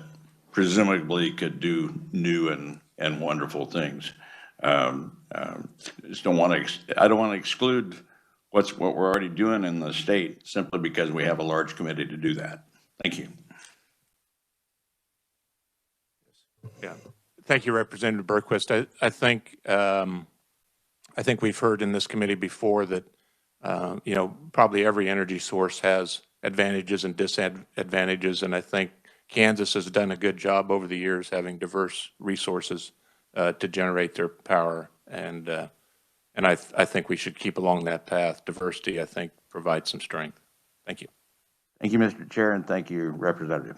presumably could do new and wonderful things. I don't want to exclude what we're already doing in the state simply because we have a large committee to do that. Thank you. Yeah, thank you, Representative Berquist. I think we've heard in this committee before that probably every energy source has advantages and disadvantages, and I think Kansas has done a good job over the years having diverse resources to generate their power, and I think we should keep along that path. Diversity, I think, provides some strength. Thank you. Thank you, Mr. Chair, and thank you, Representative.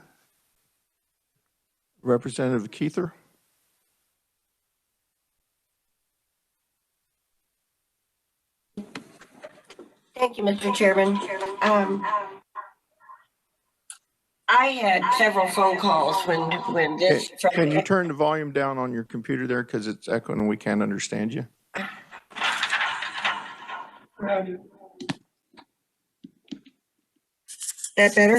Representative Keither. Thank you, Mr. Chairman. I had several phone calls when this. Can you turn the volume down on your computer there, because it's echoing and we can't understand you? That better?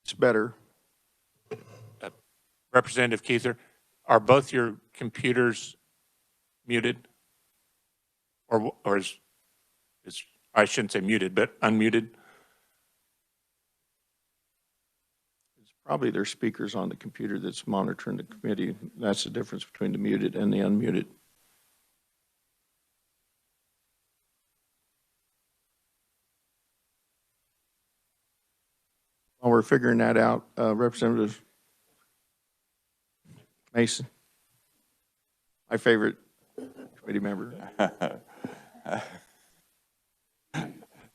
It's better. Representative Keither, are both your computers muted? Or is I shouldn't say muted, but unmuted? Probably there's speakers on the computer that's monitoring the committee. That's the difference between the muted and the unmuted. While we're figuring that out, Representative Mason, my favorite committee member.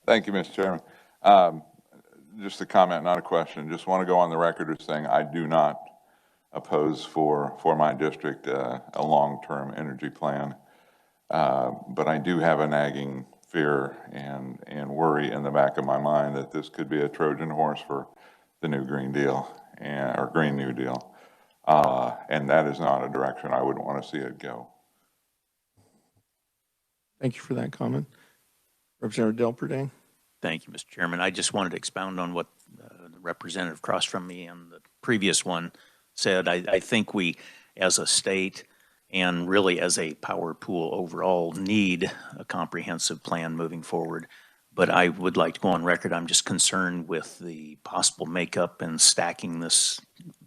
Thank you, Mr. Chairman. Just a comment, not a question. Just want to go on the record as saying I do not oppose for my district a long-term energy plan, but I do have a nagging fear and worry in the back of my mind that this could be a Trojan horse for the new Green Deal or Green New Deal, and that is not a direction I would want to see it go. Thank you for that comment. Representative Delperdang. Thank you, Mr. Chairman. I just wanted to expound on what the representative across from me and the previous one said. I think we, as a state and really as a power pool overall, need a comprehensive plan moving forward. But I would like to go on record, I'm just concerned with the possible makeup and stacking this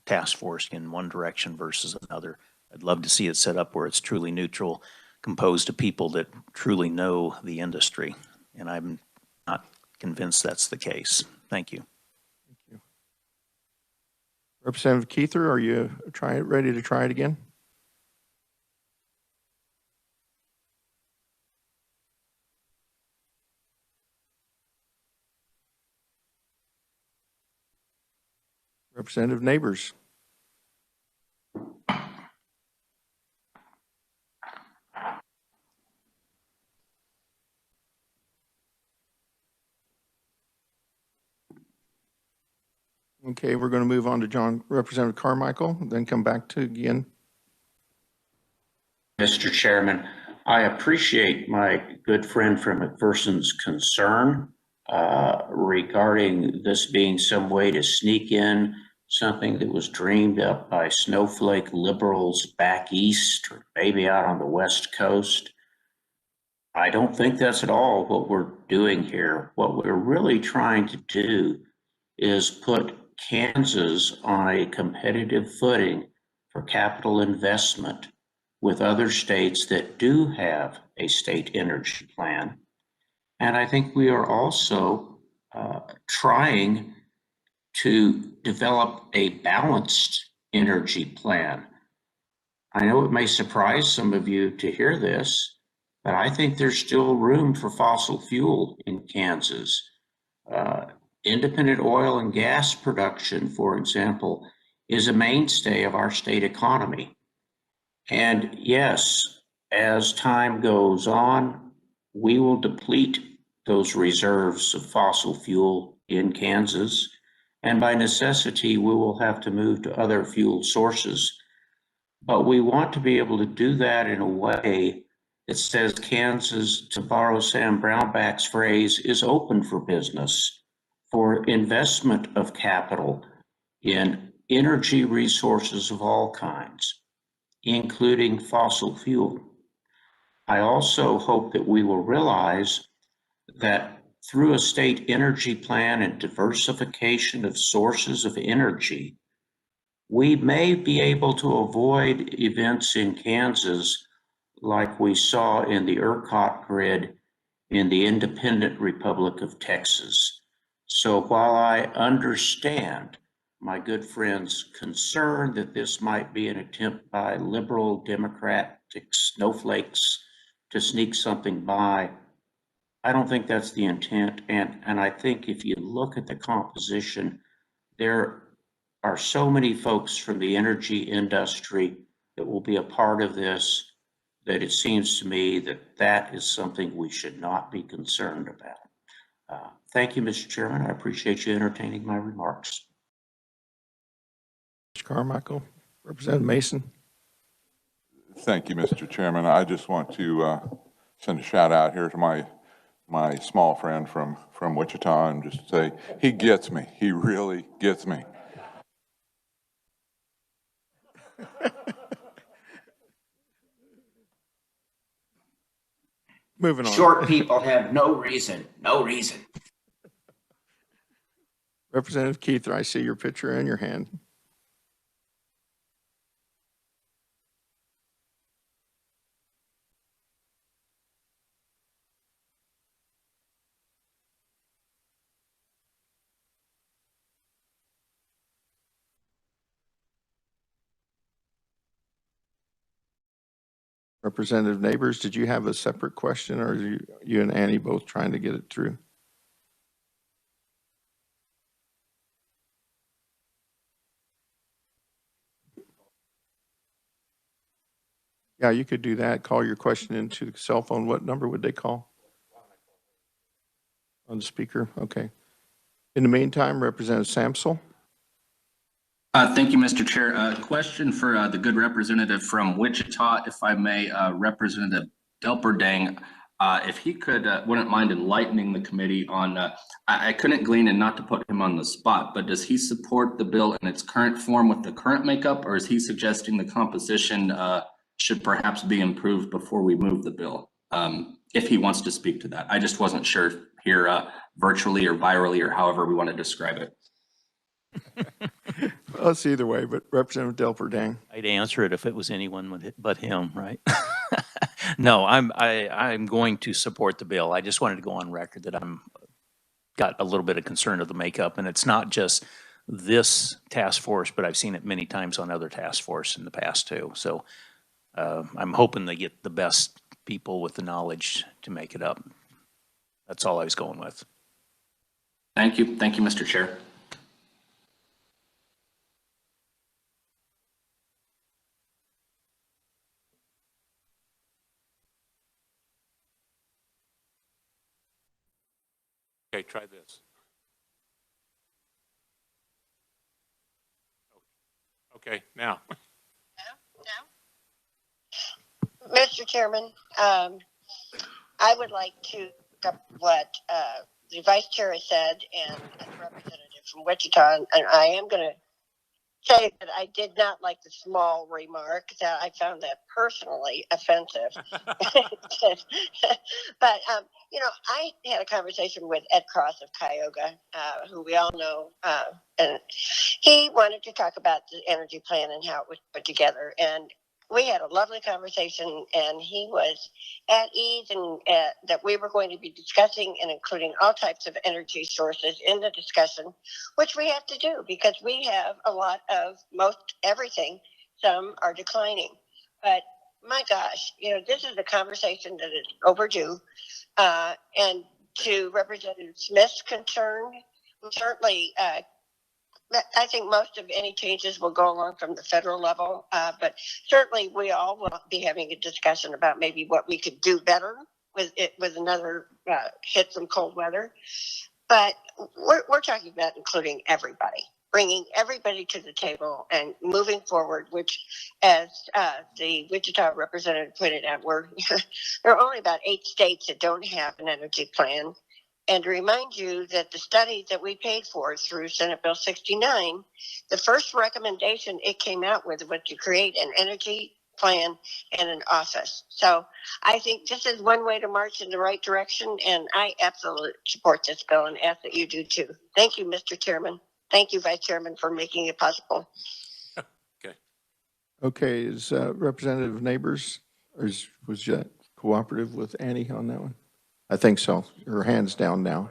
task force in one direction versus another. I'd love to see it set up where it's truly neutral, composed of people that truly know the industry. And I'm not convinced that's the case. Thank you. Thank you. Representative Keither, are you ready to try it again? Representative Neighbors. Okay, we're going to move on to Representative Carmichael, then come back to again. Mr. Chairman, I appreciate my good friend from McPherson's concern regarding this being some way to sneak in something that was dreamed up by snowflake liberals back east or maybe out on the West Coast. I don't think that's at all what we're doing here. What we're really trying to do is put Kansas on a competitive footing for capital investment with other states that do have a state energy plan. And I think we are also trying to develop a balanced energy plan. I know it may surprise some of you to hear this, but I think there's still room for fossil fuel in Kansas. Independent oil and gas production, for example, is a mainstay of our state economy. And yes, as time goes on, we will deplete those reserves of fossil fuel in Kansas. And by necessity, we will have to move to other fuel sources. But we want to be able to do that in a way that says Kansas, to borrow Sam Brownback's phrase, is open for business, for investment of capital in energy resources of all kinds, including fossil fuel. I also hope that we will realize that through a state energy plan and diversification of sources of energy, we may be able to avoid events in Kansas like we saw in the ERCOT grid in the independent Republic of Texas. So while I understand my good friend's concern that this might be an attempt by liberal democratic snowflakes to sneak something by, I don't think that's the intent. And I think if you look at the composition, there are so many folks from the energy industry that will be a part of this that it seems to me that that is something we should not be concerned about. Thank you, Mr. Chairman. I appreciate you entertaining my remarks. Mr. Carmichael. Representative Mason. Thank you, Mr. Chairman. I just want to send a shout out here to my small friend from Wichita and just say, he gets me. He really gets me. Moving on. Short people have no reason. Representative Keith, I see your picture in your hand. Representative Neighbors, did you have a separate question, or are you and Annie both trying to get it through? Yeah, you could do that. Call your question into the cell phone. What number would they call? On the speaker? Okay. In the meantime, Representative Samsel. Thank you, Mr. Chair. Question for the good representative from Wichita, if I may, Representative Delperdang, if he could, wouldn't mind enlightening the committee on, I couldn't glean, and not to put him on the spot, but does he support the bill in its current form with the current makeup, or is he suggesting the composition should perhaps be improved before we move the bill? If he wants to speak to that. I just wasn't sure here virtually or virally or however we want to describe it. Well, it's either way, but Representative Delperdang. I'd answer it if it was anyone but him, right? No, I'm going to support the bill. I just wanted to go on record that I'm got a little bit of concern of the makeup, and it's not just this task force, but I've seen it many times on other task force in the past too. So I'm hoping they get the best people with the knowledge to make it up. That's all I was going with. Thank you. Thank you, Mr. Chair. Okay, try this. Okay, now. Mr. Chairman, I would like to pick up what the vice chair has said and the representative from Wichita, and I am going to say that I did not like the small remark, that I found that personally offensive. But, you know, I had a conversation with Ed Cross of Cuyahoga, who we all know, and he wanted to talk about the energy plan and how it was put together. And we had a lovely conversation, and he was at ease, and that we were going to be discussing and including all types of energy sources in the discussion, which we have to do because we have a lot of most everything. Some are declining, but my gosh, you know, this is a conversation that is overdue. And to Representative Smith's concern, certainly, I think most of any changes will go along from the federal level, but certainly we all will be having a discussion about maybe what we could do better with it, with another hit from cold weather. But we're talking about including everybody, bringing everybody to the table and moving forward, which, as the Wichita representative pointed out, there are only about 8 states that don't have an energy plan. And to remind you that the study that we paid for through Senate Bill 69, the first recommendation it came out with was to create an energy plan and an office. So I think this is one way to march in the right direction, and I absolutely support this bill and ask that you do too. Thank you, Mr. Chairman. Thank you, Vice Chairman, for making it possible. Okay, is Representative Neighbors, or was you cooperative with Annie on that one? I think so. Her hand's down now.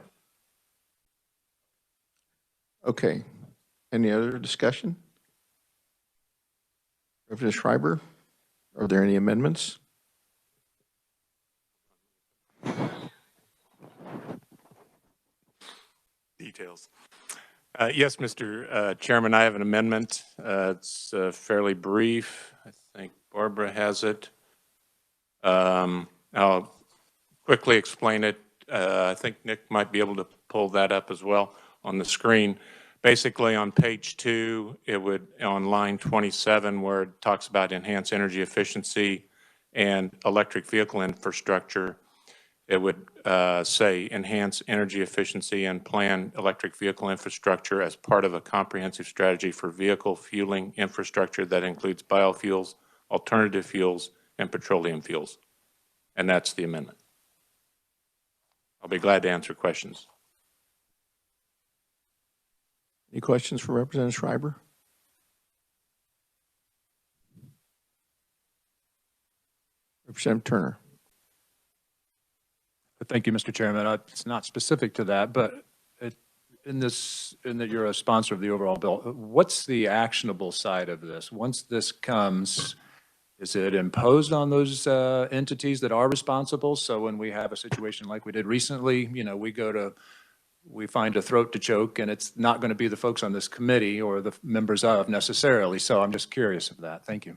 Okay. Any other discussion? Representative Schreiber, are there any amendments? Details. Yes, Mr. Chairman, I have an amendment. It's fairly brief. I think Barbara has it. I'll quickly explain it. I think Nick might be able to pull that up as well on the screen. Basically, on page 2, it would, on line 27, where it talks about enhanced energy efficiency and electric vehicle infrastructure, it would say enhance energy efficiency and plan electric vehicle infrastructure as part of a comprehensive strategy for vehicle fueling infrastructure that includes biofuels, alternative fuels, and petroleum fuels. And that's the amendment. I'll be glad to answer questions. Any questions for Representative Schreiber? Representative Turner. Thank you, Mr. Chairman. It's not specific to that, but in that you're a sponsor of the overall bill, what's the actionable side of this? Once this comes, is it imposed on those entities that are responsible? So when we have a situation like we did recently, you know, we find a throat to choke, and it's not going to be the folks on this committee or the members of necessarily. So I'm just curious of that. Thank you.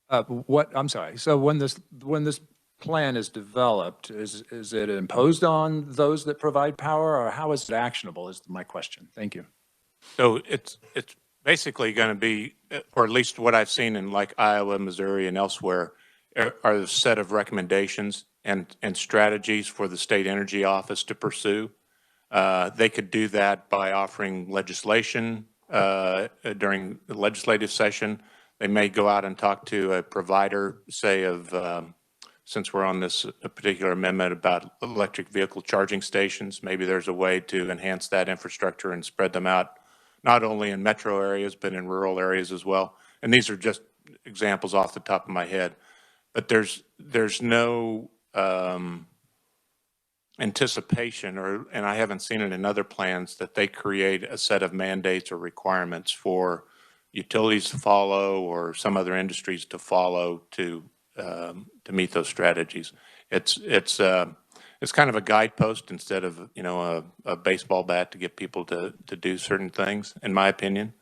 I'm sorry. So when this plan is developed, is it imposed on those that provide power, or how is it actionable is my question. Thank you. So it's basically going to be, or at least what I've seen in like Iowa, Missouri, and elsewhere, are a set of recommendations and strategies for the state energy office to pursue. They could do that by offering legislation during the legislative session. They may go out and talk to a provider, say of, since we're on this particular amendment about electric vehicle charging stations, maybe there's a way to enhance that infrastructure and spread them out, not only in metro areas, but in rural areas as well. And these are just examples off the top of my head. But there's no anticipation, and I haven't seen it in other plans, that they create a set of mandates or requirements for utilities to follow or some other industries to follow to meet those strategies. It's kind of a guidepost instead of, you know, a baseball bat to get people to do certain things, in my opinion.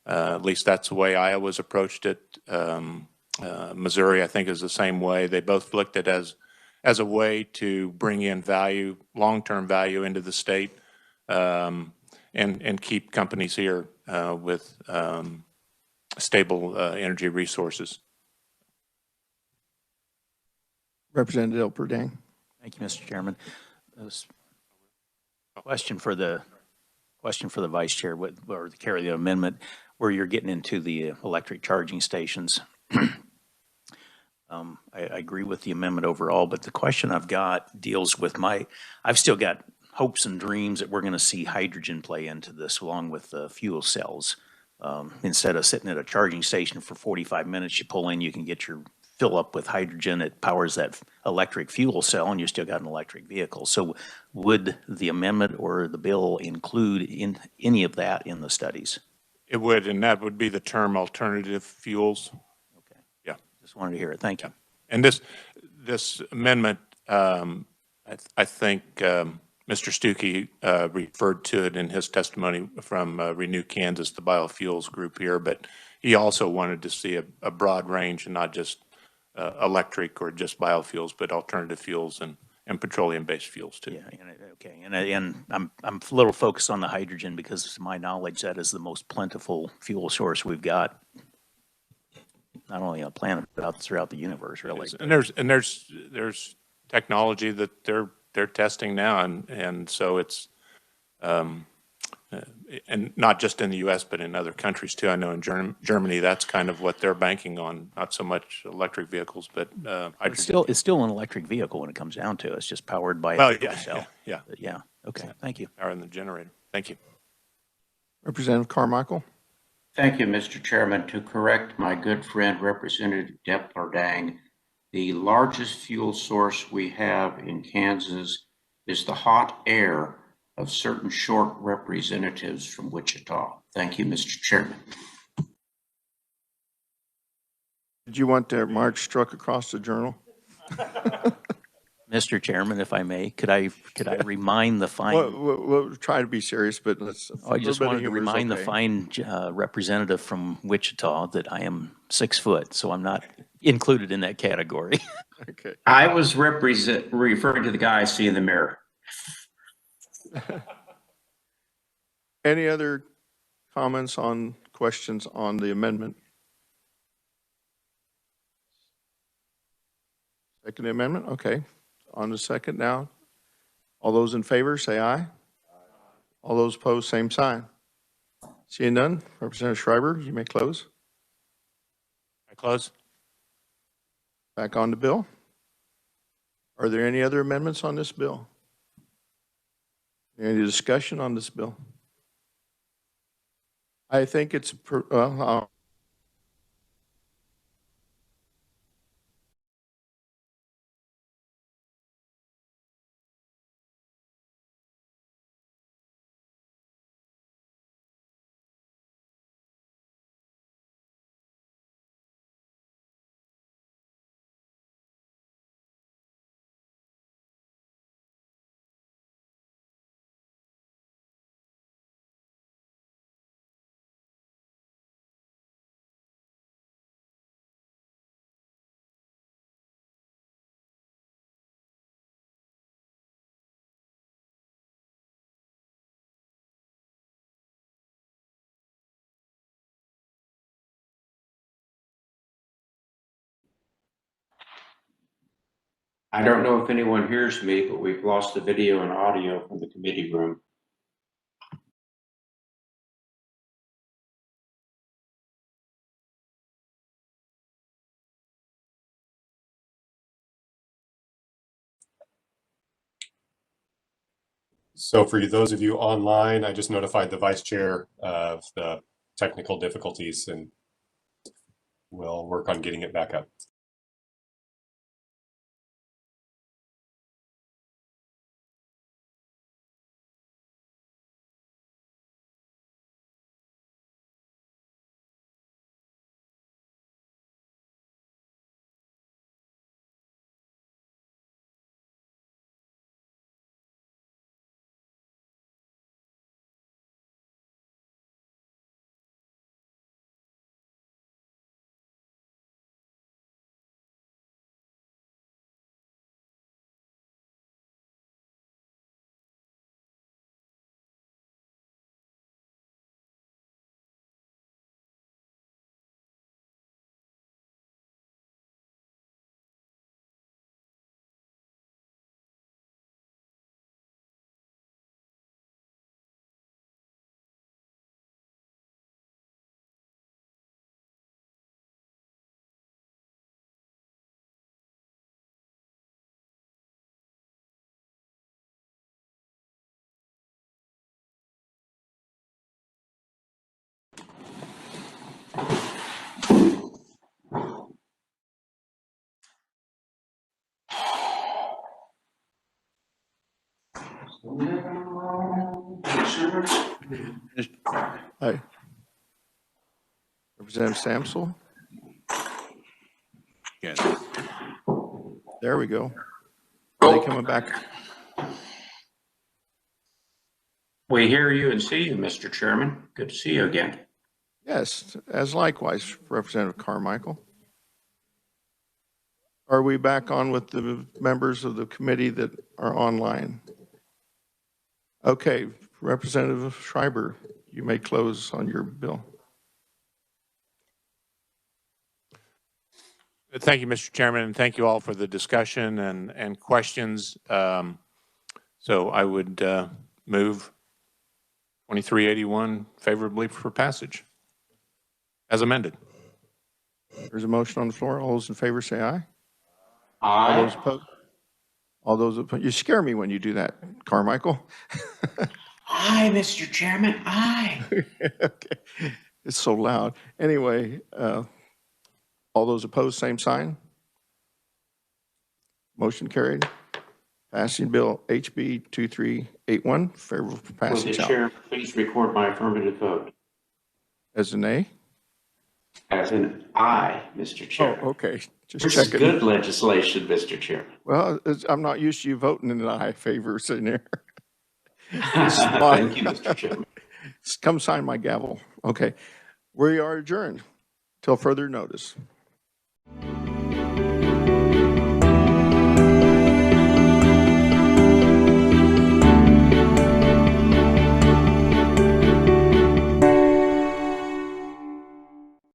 At least that's the way Iowa's approached it. Missouri, I think, is the same way. They both looked at it as a way to bring in value, long-term value into the state, and keep companies here with stable energy resources. Representative Perdang. Thank you, Mr. Chairman. Question for the Vice Chair, or to carry the amendment, where you're getting into the electric charging stations. I agree with the amendment overall, but the question I've got deals with I've still got hopes and dreams that we're going to see hydrogen play into this along with fuel cells. Instead of sitting at a charging station for 45 minutes, you pull in, you can get your fill up with hydrogen. It powers that electric fuel cell, and you still got an electric vehicle. So would the amendment or the bill include in any of that in the studies? It would, and that would be the term alternative fuels. Okay. Yeah. Just wanted to hear it. Thank you. And this amendment, I think Mr. Stuckey referred to it in his testimony from Renew Kansas, the biofuels group here, but he also wanted to see a broad range and not just electric or just biofuels, but alternative fuels and petroleum-based fuels too. Yeah, okay. And I'm a little focused on the hydrogen because to my knowledge, that is the most plentiful fuel source we've got, not only on the planet, but out throughout the universe, really. And there's technology that they're testing now, and so it's and not just in the U.S. but in other countries too. I know in Germany that's kind of what they're banking on, not so much electric vehicles, but hydrogen. It's still an electric vehicle when it comes down to it. It's just powered by a fuel cell. Yeah. But yeah. Okay. Thank you. Power in the generator. Thank you. Representative Carmichael. Thank you, Mr. Chairman. To correct my good friend, Representative Perdang, the largest fuel source we have in Kansas is the hot air of certain short representatives from Wichita. Thank you, Mr. Chairman. Did you want that mark struck across the journal? Mr. Chairman, if I may, could I remind the fine? We'll try to be serious, but let's. I just wanted to remind the fine representative from Wichita that I am 6 foot, so I'm not included in that category. Okay. I was referring to the guy I see in the mirror. Any other comments on questions on the amendment? Second amendment? Okay. On the second now. All those in favor, say aye. All those opposed, same sign. Seeing none, Representative Schreiber, you may close. I close. Back on the bill. Are there any other amendments on this bill? Any discussion on this bill? I think it's, I don't know if anyone hears me, but we've lost the video and audio from the committee room. So for those of you online, I just notified the vice chair of the technical difficulties and we'll work on getting it back up. Hi. Representative Samsel? Yes. There we go. Are they coming back? We hear you and see you, Mr. Chairman. Good to see you again. Yes, as likewise, Representative Carmichael. Are we back on with the members of the committee that are online? Okay, Representative Schreiber, you may close on your bill. Thank you, Mr. Chairman, and thank you all for the discussion and questions. So I would move 2381 favorably for passage as amended. There's a motion on the floor. All those in favor say aye. Aye. All those opposed? All those opposed? You scare me when you do that, Carmichael. Aye, Mr. Chairman, aye. Okay, it's so loud. Anyway, all those opposed, same sign. Motion carried. Passing bill HB 2381, favorable for Would the passage out. chair please record my affirmative vote? As a nay? As an aye, Mr. Oh, Chairman. okay, just This is checking. good legislation, Mr. Chairman. Well, I'm not used to you voting in an aye favor sitting there. Thank you, Mr. Chairman. Come sign my gavel. Okay, we are adjourned till further notice.